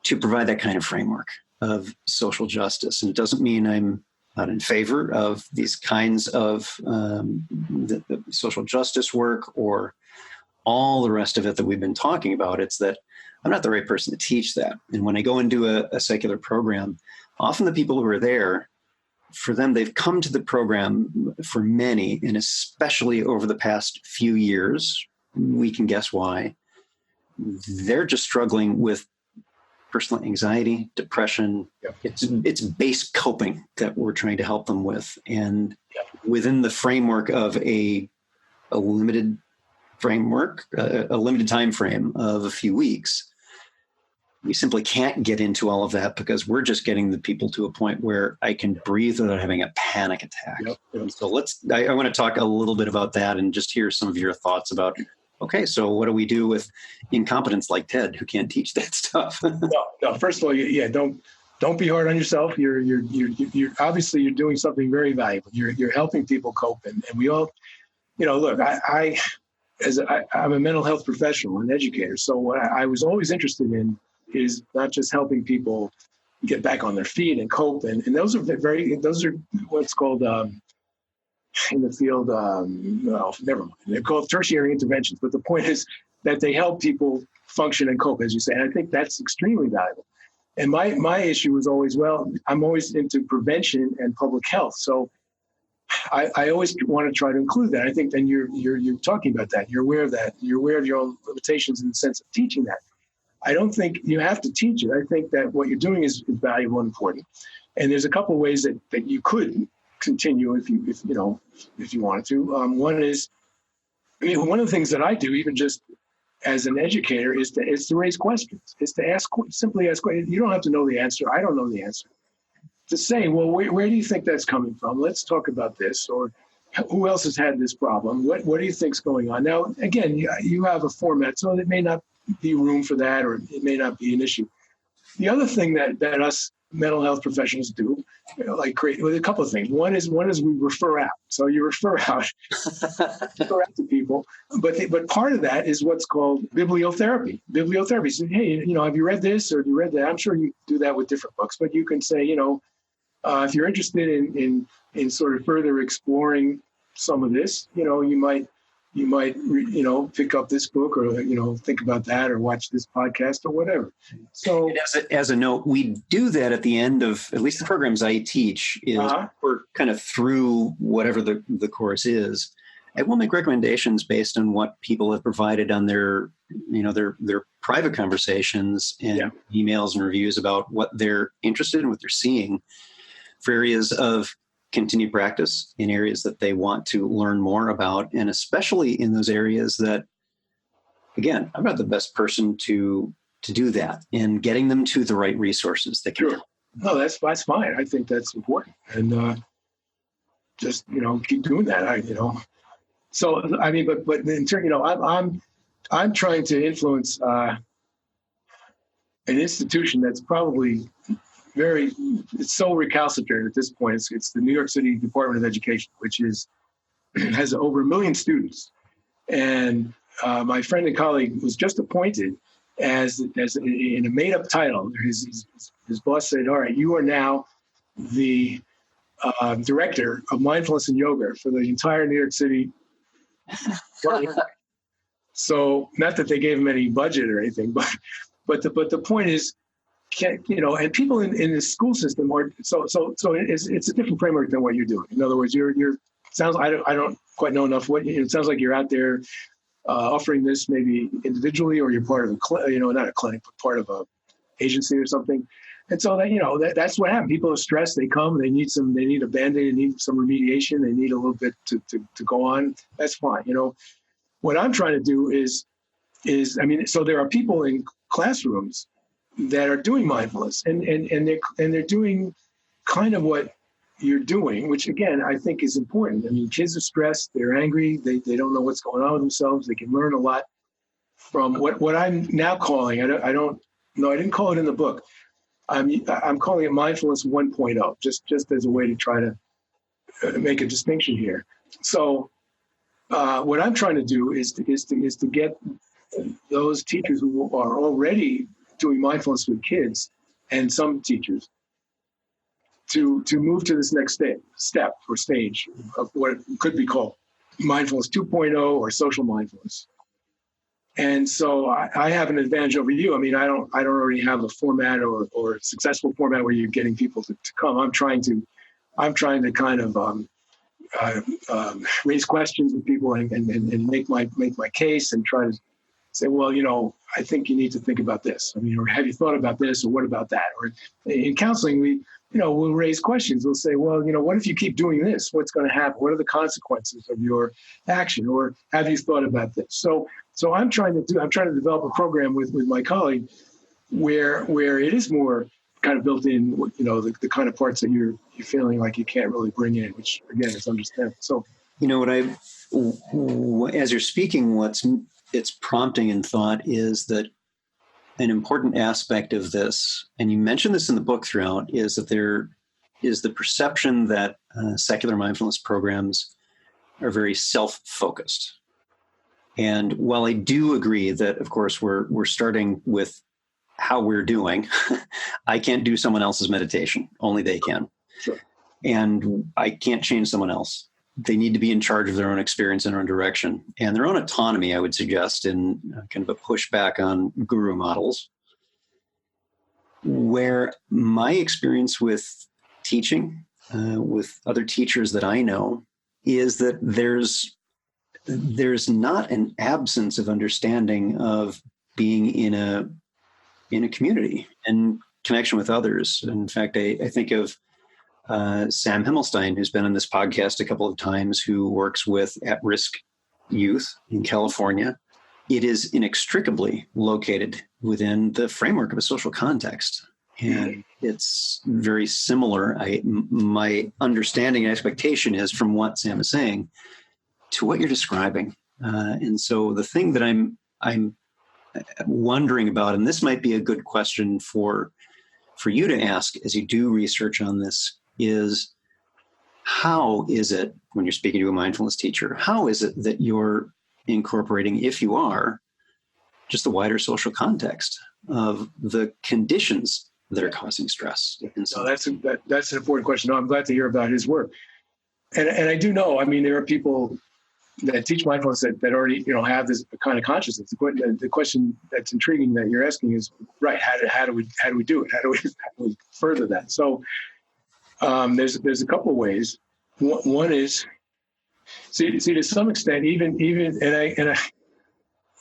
to provide that kind of framework of social justice. And it doesn't mean I'm not in favor of these kinds of the social justice work or all the rest of it that we've been talking about. It's that I'm not the right person to teach that. And when I go into a secular program, often the people who are there, for them, they've come to the program, for many, and especially over the past few years, we can guess why, they're just struggling with personal anxiety, depression. Yep. It's base coping that we're trying to help them with. And within the framework of a limited framework, a limited time frame of a few weeks, we simply can't get into all of that because we're just getting the people to a point where I can breathe without having a panic attack. Yep. So I want to talk a little bit about that and just hear some of your thoughts about Okay, so what do we do with incompetents like Ted who can't teach that stuff? No. First of all, yeah, don't be hard on yourself. You're obviously you're doing something very valuable. You're helping people cope, and we all, look, I'm a mental health professional and educator, so what I was always interested in is not just helping people get back on their feet and cope, and those are what's called in the field, well, never mind. They're called tertiary interventions, but the point is that they help people function and cope, as you say. And I think that's extremely valuable. And my issue was always, well, I'm always into prevention and public health, so I always want to try to include that. I think then you're talking about that. You're aware of that. You're aware of your own limitations in the sense of teaching that. I don't think you have to teach it. I think that what you're doing is valuable and important. And there's a couple of ways that you could continue if you wanted to. One is, one of the things that I do, even just as an educator, is to raise questions. Is to simply ask questions. You don't have to know the answer. I don't know the answer. To say, well, where do you think that's coming from? Let's talk about this. Or who else has had this problem? What do you think's going on? Now, again, you have a format, so there may not be room for that, or it may not be an issue. The other thing that us mental health professionals do, create a couple of things. One is we refer out. So you refer out to people, but part of that is what's called bibliotherapy. Bibliotherapy. So, hey, have you read this or have you read that? I'm sure you do that with different books, but you can say, if you're interested in sort of further exploring some of this, you might pick up this book or, think about that or watch this podcast or whatever. So as a note, we do that at the end of at least the programs I teach is we're kind of through whatever the course is. I will make recommendations based on what people have provided on their private conversations and emails and reviews about what they're interested in, what they're seeing for areas of continued practice, in areas that they want to learn more about, and especially in those areas that, again, I'm not the best person to do that, and getting them to the right resources that can help. No, that's fine. I think that's important, and just keep doing that. So I mean, but in turn, I'm trying to influence an institution that's probably it's so recalcitrant at this point. It's the New York City Department of Education, which has over 1 million students. And my friend and colleague was just appointed as in a made-up title. His boss said, "All right, you are now the director of mindfulness and yoga for the entire New York City." So, not that they gave him any budget or anything, but the point is, and people in the school system are so it's a different framework than what you're doing. In other words, I don't quite know enough. It sounds like you're out there offering this maybe individually, or you're part of not a clinic, but part of a agency or something. And so that's what happened. People are stressed. They come. They need a Band-Aid. They need some remediation. They need a little bit to go on. That's fine. What I'm trying to do is so there are people in classrooms that are doing mindfulness, and they're doing kind of what you're doing, which again I think is important. I mean, kids are stressed, they're angry, they don't know what's going on with themselves. They can learn a lot from what I'm now calling. I don't know. I didn't call it in the book. I'm calling it mindfulness 1.0, just as a way to try to make a distinction here. So what I'm trying to do is to get those teachers who are already doing mindfulness with kids, and some teachers, to move to this next step or stage of what could be called mindfulness 2.0 or social mindfulness. And so I have an advantage over you. I mean, I don't already have a format or successful format where you're getting people to come. I'm trying to kind of raise questions with people and make my case and try to say, well, I think you need to think about this. I mean, or have you thought about this, or what about that? Or in counseling, we'll raise questions. We'll say, well, what if you keep doing this? What's going to happen? What are the consequences of your action? Or have you thought about this? So I'm trying to develop a program with my colleague where it is more kind of built in, the kind of parts that you're feeling like you can't really bring in, which again is understandable. So, as you're speaking, what's it's prompting in thought is that an important aspect of this, and you mentioned this in the book throughout, is that there is the perception that secular mindfulness programs are very self-focused. And while I do agree that, of course, we're starting with how we're doing, I can't do someone else's meditation. Only they can. Sure. And I can't change someone else. They need to be in charge of their own experience and their own direction and their own autonomy, I would suggest, in kind of a pushback on guru models. Where my experience with teaching, with other teachers that I know, is that there's not an absence of understanding of being in a community and connection with others. In fact, I think of Sam Himmelstein, who's been on this podcast a couple of times, who works with at-risk youth in California. It is inextricably located within the framework of a social context. And it's very similar. My understanding and expectation is, from what Sam is saying, to what you're describing. And so the thing that I'm wondering about, and this might be a good question for you to ask as you do research on this, is how is it, when you're speaking to a mindfulness teacher, how is it that you're incorporating, if you are, just the wider social context of the conditions that are causing stress? And so that's an important question. No, I'm glad to hear about his work. And I do know, I mean, there are people that teach mindfulness that already, have this kind of consciousness. The question that's intriguing that you're asking is, right, how do we do it? How do we further that? So there's a couple of ways. One is, see to some extent, even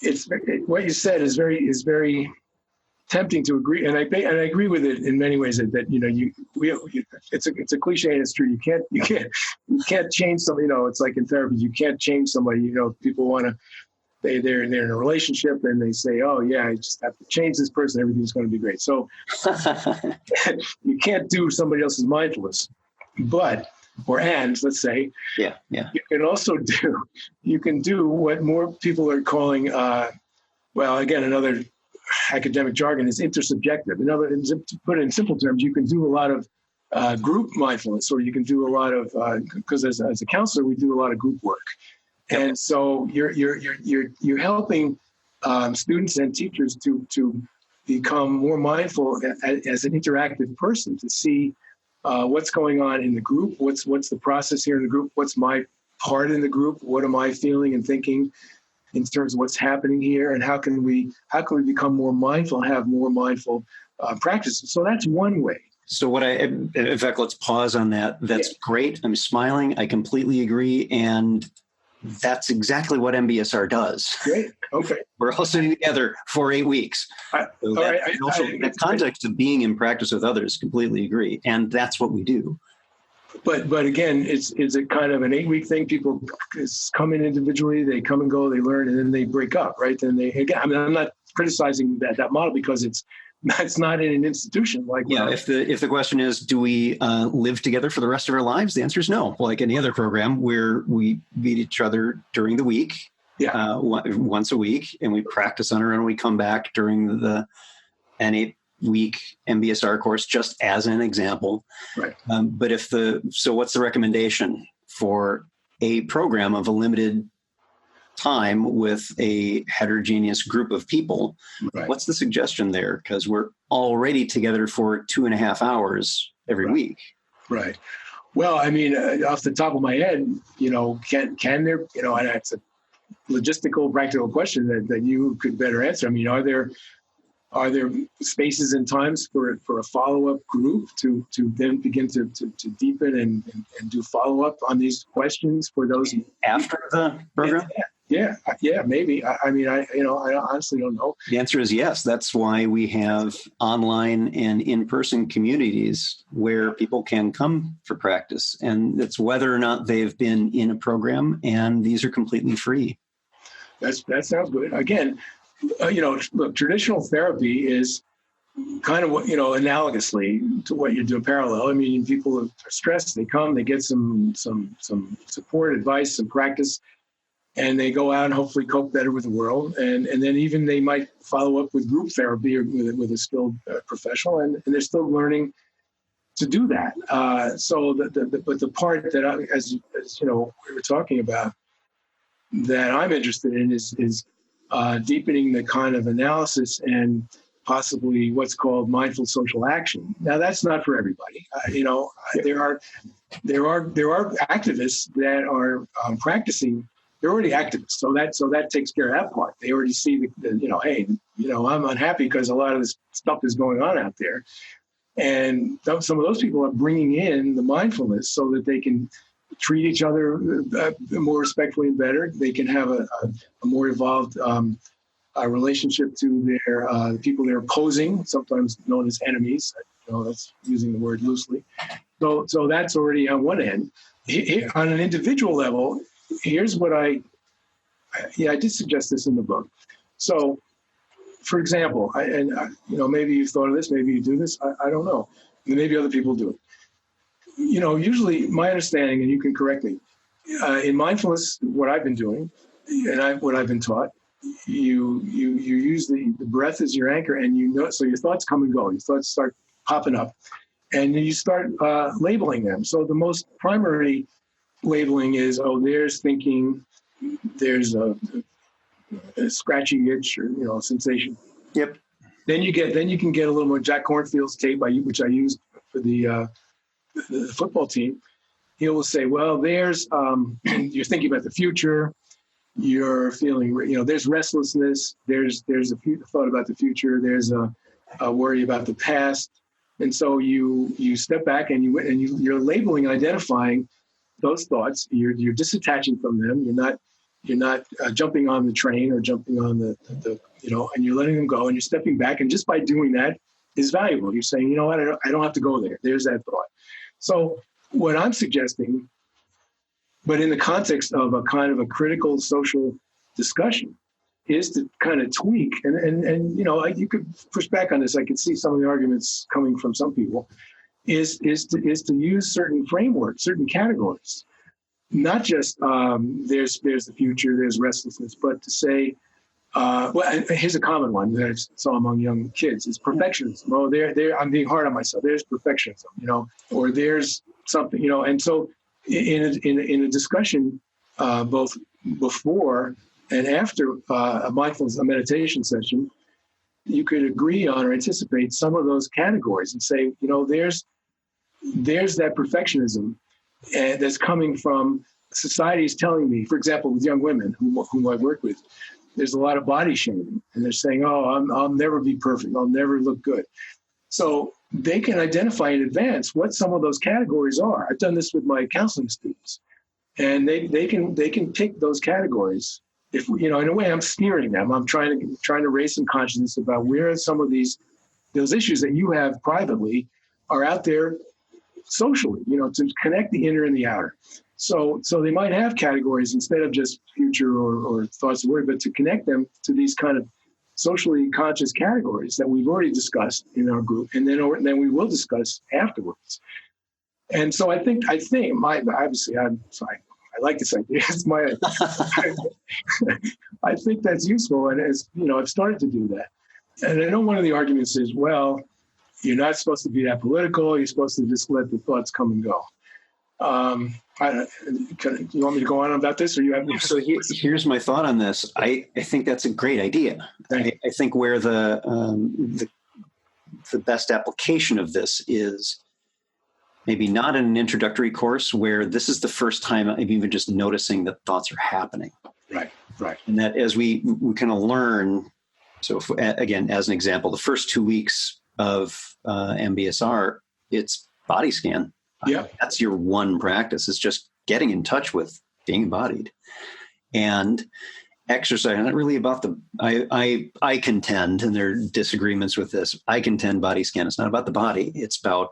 it's what you said is very tempting to agree, and I agree with it in many ways. That it's a cliche, and it's true. You can't change somebody. It's like in therapy, you can't change somebody. People want to. They're in a relationship and they say, oh yeah, I just have to change this person, everything's going to be great. So you can't do somebody else's mindfulness, let's say, yeah, you can also do what more people are calling, again, another academic jargon is intersubjective. To put it in simple terms, you can do a lot of group mindfulness, or you can do a lot of, because as a counselor, we do a lot of group work. And so you're helping students and teachers to become more mindful as an interactive person, to see what's going on in the group, what's the process here in the group, what's my part in the group, what am I feeling and thinking in terms of what's happening here, and how can we become more mindful, have more mindful practices. So that's one way. So in fact, let's pause on that. That's great. I'm smiling. I completely agree. And that's exactly what MBSR does. Great. Okay. We're all sitting together for 8 weeks. The context of being in practice with others, completely agree. And that's what we do. But again, it's a kind of an 8-week thing. People come in individually, they come and go, they learn, and then they break up, right? I'm not criticizing that model, because it's not in an institution like if the question is, do we live together for the rest of our lives, the answer is no. Like any other program where we meet each other during the week, once a week, and we practice on our own, and we come back during an 8-week MBSR course, just as an example. Right. But so what's the recommendation for a program of a limited time with a heterogeneous group of people? Right. What's the suggestion there? Because we're already together for 2.5 hours every week. Right. Well, I mean, off the top of my head, can there, and that's a logistical, practical question that you could better answer. I mean, are there spaces and times for a follow-up group to then begin to deepen and do follow-up on these questions for those after the program? Yeah, maybe. I honestly don't know. The answer is yes. That's why we have online and in-person communities where people can come for practice. And it's whether or not they've been in a program, and these are completely free. That sounds good. Again, look, traditional therapy is kind of what, analogously to what you do, parallel. I mean, people are stressed, they come, they get some support, advice, some practice. and they go out and hopefully cope better with the world. And then even they might follow up with group therapy or with a skilled professional, and they're still learning to do that. But the part that as we were talking about, that I'm interested in is deepening the kind of analysis and possibly what's called mindful social action. Now, that's not for everybody. There are activists that are practicing. They're already activists, so that takes care of that part. They already see hey, I'm unhappy because a lot of this stuff is going on out there, and some of those people are bringing in the mindfulness so that they can treat each other more respectfully and better. They can have a more evolved relationship to the people they're opposing, sometimes known as enemies. That's using the word loosely. So that's already on one end. On an individual level, here's what I did suggest this in the book. So, for example, maybe you've thought of this, maybe you do this, I don't know. Maybe other people do it. Usually my understanding, and you can correct me, in mindfulness, what I've been doing, and what I've been taught, you use the breath as your anchor, and so your thoughts come and go. Your thoughts start popping up, and you start labeling them. So the most primary labeling is, there's thinking, there's a scratchy itch or sensation. Yep. Then you can get a little more Jack Kornfield's tape, which I used for the football team. He will say, well, there's you're thinking about the future. You're feeling, there's restlessness. There's a thought about the future. There's a worry about the past. And so you step back and you're labeling, identifying those thoughts. You're disattaching from them. You're not jumping on the train or jumping on the and you're letting them go, and you're stepping back. And just by doing that is valuable. You're saying, you know what, I don't have to go there. There's that thought. So what I'm suggesting, but in the context of a kind of a critical social discussion, is to kind of tweak, and you could push back on this. I could see some of the arguments coming from some people, is to use certain frameworks, certain categories, not just there's the future, there's restlessness, but to say, here's a common one that I saw among young kids is perfectionism. Oh, I'm being hard on myself. There's perfectionism, or there's something, and so in a discussion, both before and after a mindfulness, a meditation session, you could agree on or anticipate some of those categories and say, there's that perfectionism that's coming from society is telling me, for example, with young women whom I work with, there's a lot of body shaming, and they're saying, I'll never be perfect. I'll never look good. So they can identify in advance what some of those categories are. I've done this with my counseling students, and they can pick those categories. If in a way, I'm steering them. I'm trying to raise some consciousness about where some of those issues that you have privately are out there socially. To connect the inner and the outer. So they might have categories instead of just future or thoughts of worry, but to connect them to these kind of socially conscious categories that we've already discussed in our group, and then we will discuss afterwards. And so I think obviously I'm sorry, I like this idea. It's my I think that's useful, and as I've started to do that. And I know one of the arguments is, well, you're not supposed to be that political. You're supposed to just let the thoughts come and go. You want me to go on about this, or you have? So here's my thought on this. I think that's a great idea. I think where the best application of this is maybe not in an introductory course where this is the first time I'm even just noticing that thoughts are happening. Right. And that as we kind of learn. So again, as an example, the first 2 weeks of MBSR, it's body scan. Yeah, that's your one practice. It's just getting in touch with being embodied, and exercise. Not really about I contend, and there are disagreements with this. I contend body scan. It's not about the body. It's about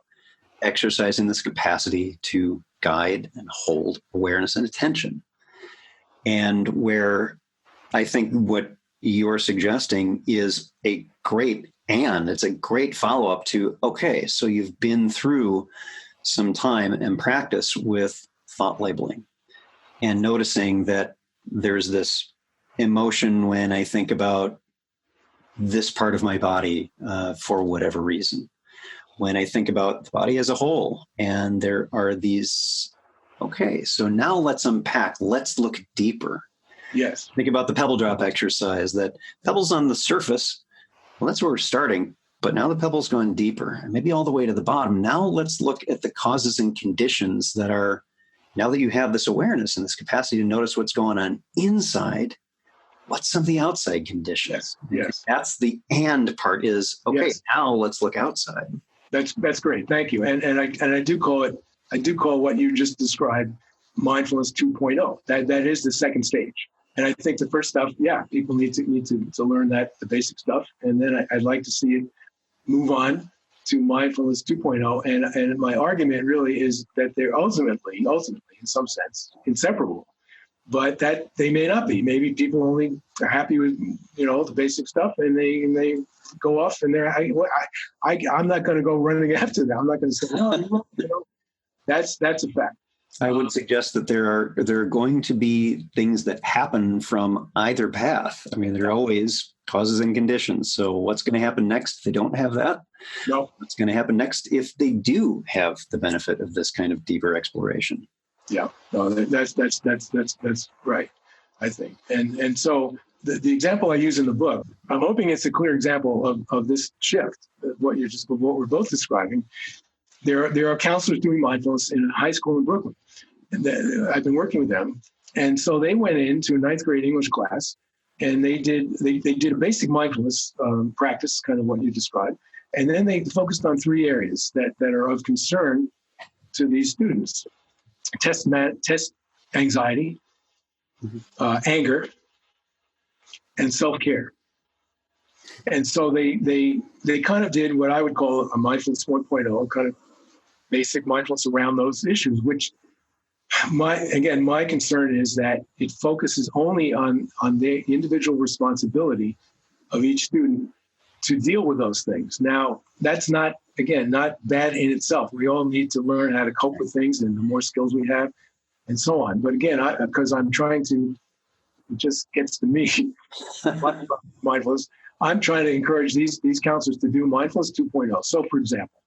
exercising this capacity to guide and hold awareness and attention. And where I think what you're suggesting is it's a great follow-up to, okay, so you've been through some time and practice with thought labeling and noticing that there's this emotion when I think about this part of my body for whatever reason. When I think about the body as a whole, and there are these, okay, so now let's unpack, let's look deeper. Yes. Think about the pebble drop exercise, that pebbles on the surface, well, that's where we're starting, but now the pebble's gone deeper, and maybe all the way to the bottom. Now let's look at the causes and conditions that are, now that you have this awareness and this capacity to notice what's going on inside, what's some of the outside conditions? Yes. That's the and part is, okay, yes. Now let's look outside. That's great. Thank you. And I do call what you just described mindfulness 2.0. That is the second stage. And I think the first stuff, people need to learn the basic stuff. And then I'd like to see it move on to mindfulness 2.0. And my argument really is that they're ultimately, in some sense, inseparable. But that they may not be. Maybe people only are happy with, the basic stuff, and they go off and I'm not going to go running after them. I'm not going to say, no, that's a fact. I would suggest that there are going to be things that happen from either path. I mean, there are always causes and conditions. So what's going to happen next if they don't have that? No. What's going to happen next if they do have the benefit of this kind of deeper exploration? Yeah, no, that's right, I think. And so the example I use in the book, I'm hoping it's a clear example of this shift, what we're both describing. There are counselors doing mindfulness in a high school in Brooklyn. And I've been working with them. And so they went into a 9th grade English class, and they did a basic mindfulness practice, kind of what you described. And then they focused on 3 areas that are of concern to these students. Test anxiety, anger, and self-care. And so they kind of did what I would call a mindfulness 1.0, kind of basic mindfulness around those issues, which my concern is that it focuses only on the individual responsibility of each student to deal with those things. Now, that's not bad in itself. We all need to learn how to cope with things, and the more skills we have, and so on. But again, because I'm trying to, it just gets to me, mindfulness, I'm trying to encourage these counselors to do mindfulness 2.0. So, for example,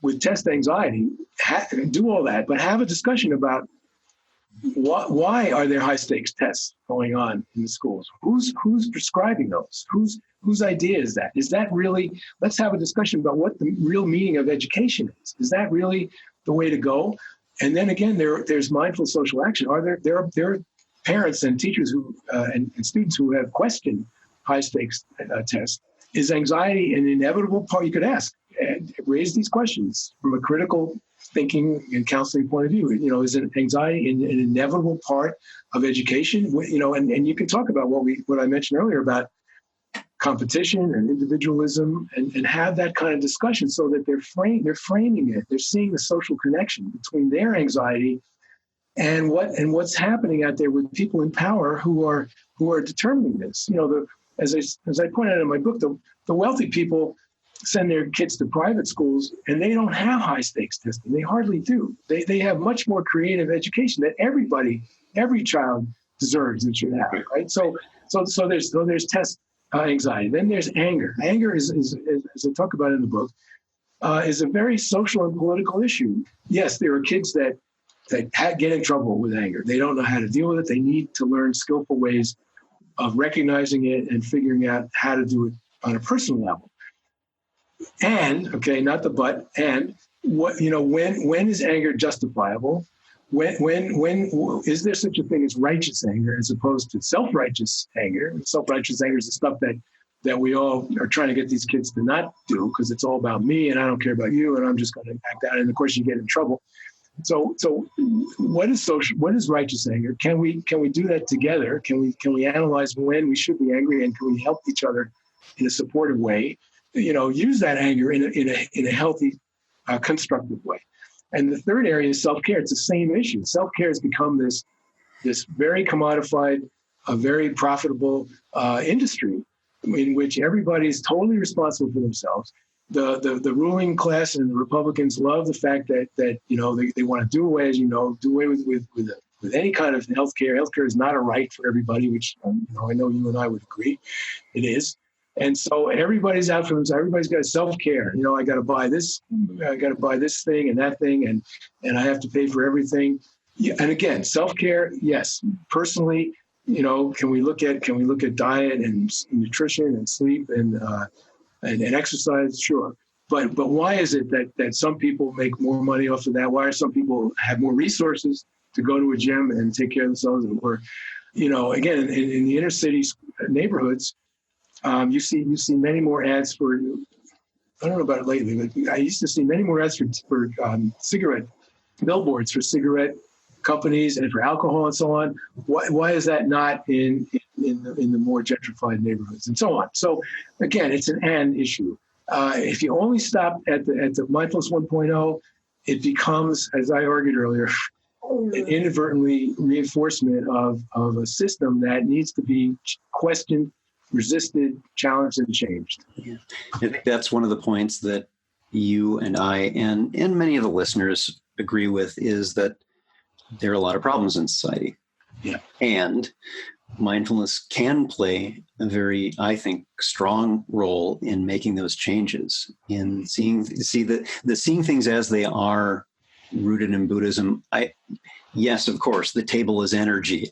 with test anxiety, do all that, but have a discussion about why are there high stakes tests going on in the schools? Who's prescribing those? Whose idea is that? Is that really? Let's have a discussion about what the real meaning of education is. Is that really the way to go? And then again, there's mindful social action. Are there are parents and teachers who and students who have questioned high stakes tests? Is anxiety an inevitable part? You could ask, raise these questions from a critical thinking and counseling point of view. Is anxiety an inevitable part of education? And you can talk about what I mentioned earlier about competition and individualism, and have that kind of discussion so that they're framing it. They're seeing the social connection between their anxiety and what's happening out there with people in power who are determining this. As I pointed out in my book, the wealthy people send their kids to private schools, and they don't have high stakes testing. They hardly do. They have much more creative education that every child deserves and should have. Right. So there's test anxiety. Then there's anger. Anger is, as I talk about in the book, is a very social and political issue. Yes, there are kids that get in trouble with anger. They don't know how to deal with it. They need to learn skillful ways of recognizing it and figuring out how to do it on a personal level. And, okay, not the but, and what, when is anger justifiable? When is there such a thing as righteous anger as opposed to self-righteous anger? Self-righteous anger is the stuff that we all are trying to get these kids to not do, because it's all about me and I don't care about you and I'm just going to act out. And of course you get in trouble. So what is righteous anger? Can we do that together? Can we analyze when we should be angry, and can we help each other in a supportive way? Use that anger in a healthy, constructive way. And the third area is self-care. It's the same issue. Self-care has become this very commodified, very profitable industry in which everybody is totally responsible for themselves. The ruling class and the Republicans love the fact that they want to do away, with with any kind of healthcare. Healthcare is not a right for everybody, which I know you and I would agree it is. And so everybody's out for themselves. Everybody's got self-care. I got to buy this. I got to buy this thing and that thing, and I have to pay for everything. Yeah, and again, self-care, yes. Personally, can we look at diet and nutrition and sleep and exercise? Sure. But why is it that some people make more money off of that? Why are some people have more resources to go to a gym and take care of themselves? Or, again, in the inner city neighborhoods, you see many more ads for. I don't know about it lately, but I used to see many more ads for cigarette billboards for cigarette companies and for alcohol and so on. Why is that not in the more gentrified neighborhoods and so on? So again, it's an and issue. If you only stop at the mindfulness 1.0, it becomes, as I argued earlier, an inadvertently reinforcement of a system that needs to be questioned, resisted, challenged, and changed. Yeah. I think that's one of the points that you and I and many of the listeners agree with, is that there are a lot of problems in society. Yeah. And mindfulness can play a very, I think, strong role in making those changes, in seeing things as they are, rooted in Buddhism. Yes, of course, the table is energy.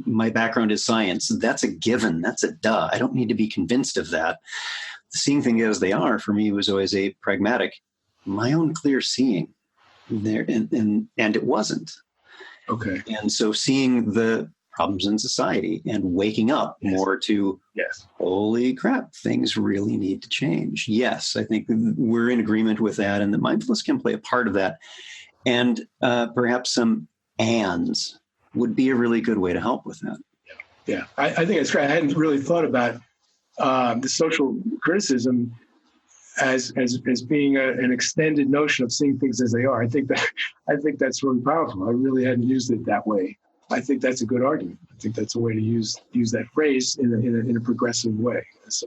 My background is science. That's a given. That's a duh. I don't need to be convinced of that. Seeing things as they are, for me, was always a pragmatic, my own clear seeing there, and it wasn't. Okay. And so seeing the problems in society and waking up more to, holy crap, things really need to change. Yes, I think we're in agreement with that, and that mindfulness can play a part of that. And perhaps some ands would be a really good way to help with that. Yeah, I think it's great. I hadn't really thought about the social criticism as being an extended notion of seeing things as they are. I think that's really powerful. I really hadn't used it that way. I think that's a good argument. I think that's a way to use that phrase in a progressive way.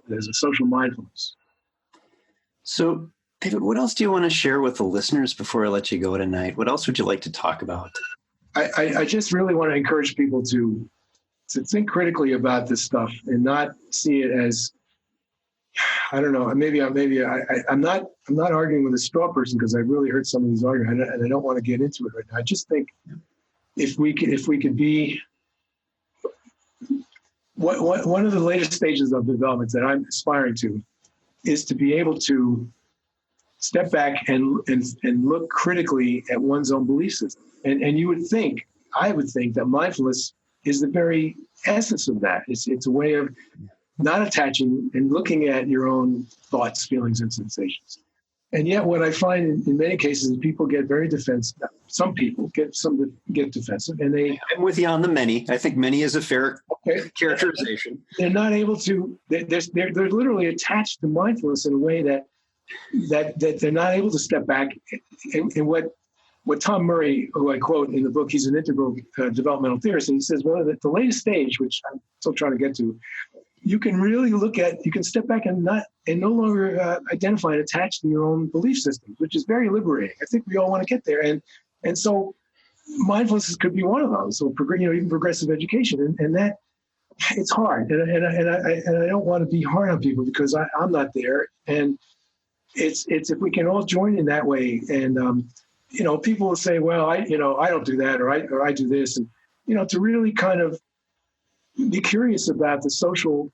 There's a social mindfulness. So, David, what else do you want to share with the listeners before I let you go tonight? What else would you like to talk about? I just really want to encourage people to think critically about this stuff and not see it as, I don't know, I'm not arguing with a straw person, because I really heard some of these arguments, and I don't want to get into it right now. I just think if we could be, one of the latest stages of development that I'm aspiring to is to be able to step back and look critically at one's own belief system. And I would think that mindfulness is the very essence of that. It's a way of not attaching and looking at your own thoughts, feelings, and sensations. And yet what I find in many cases is people get very defensive. Some people get defensive, and I'm with you on the many. I think many is a fair characterization. They're not able to, they're literally attached to mindfulness in a way that they're not able to step back. And what Tom Murray, who I quote in the book, he's an integral developmental theorist, and he says, well, the latest stage, which I'm still trying to get to, you can step back and no longer identify and attach to your own belief systems, which is very liberating. I think we all want to get there. And so mindfulness could be one of those, so even progressive education. And that, it's hard. And I don't want to be hard on people, because I'm not there. And it's if we can all join in that way. And, people will say, well, I don't do that, or I do this. And, to really kind of be curious about the social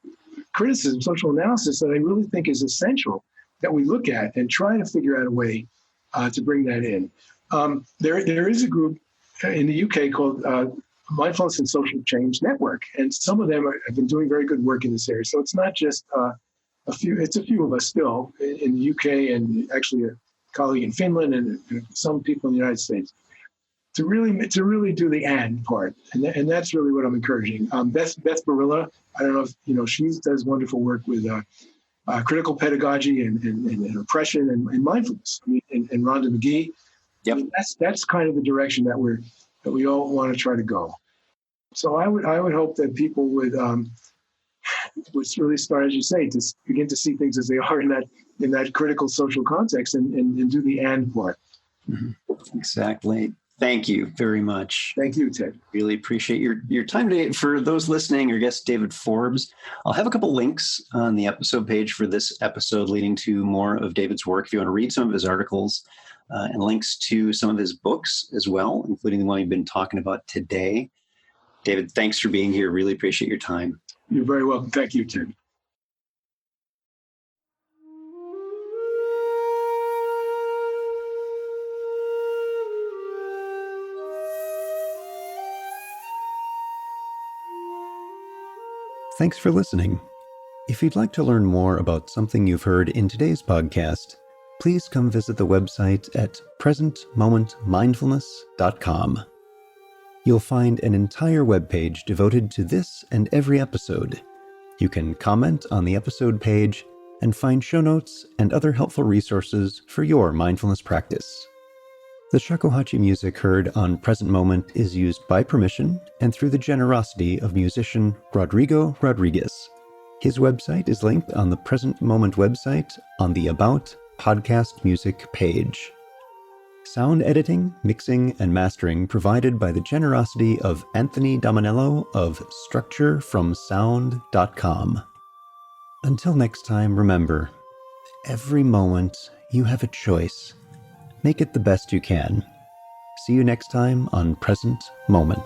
criticism, social analysis that I really think is essential that we look at and try to figure out a way to bring that in. There is a group in the UK called Mindfulness and Social Change Network, and some of them have been doing very good work in this area. So it's not just a few of us still in the UK, and actually a colleague in Finland, and some people in the United States, to really do the and part, and that's really what I'm encouraging. Beth Barilla, I don't know if she does wonderful work with critical pedagogy and oppression and mindfulness. And Rhonda McGee. Yep. That's kind of the direction that we all want to try to go. So I would hope that people would really start, as you say, to begin to see things as they are in that critical social context, and do the and part. Mm-hmm. Exactly. Thank you very much. Thank you, Ted. Really appreciate your time today. For those listening, our guest, David Forbes, I'll have a couple links on the episode page for this episode leading to more of David's work if you want to read some of his articles, and links to some of his books as well, including the one we've been talking about today. David, thanks for being here. Really appreciate your time. You're very welcome. Thank you, Ted. Thanks for listening. If you'd like to learn more about something you've heard in today's podcast, please come visit the website at presentmomentmindfulness.com. You'll find an entire webpage devoted to this and every episode. You can comment on the episode page and find show notes and other helpful resources for your mindfulness practice. The shakuhachi music heard on Present Moment is used by permission and through the generosity of musician Rodrigo Rodriguez. His website is linked on the Present Moment website on the About Podcast Music page. Sound editing, mixing, and mastering provided by the generosity of Anthony Dominello of StructureFromSound.com. Until next time, remember, every moment you have a choice. Make it the best you can. See you next time on Present Moment.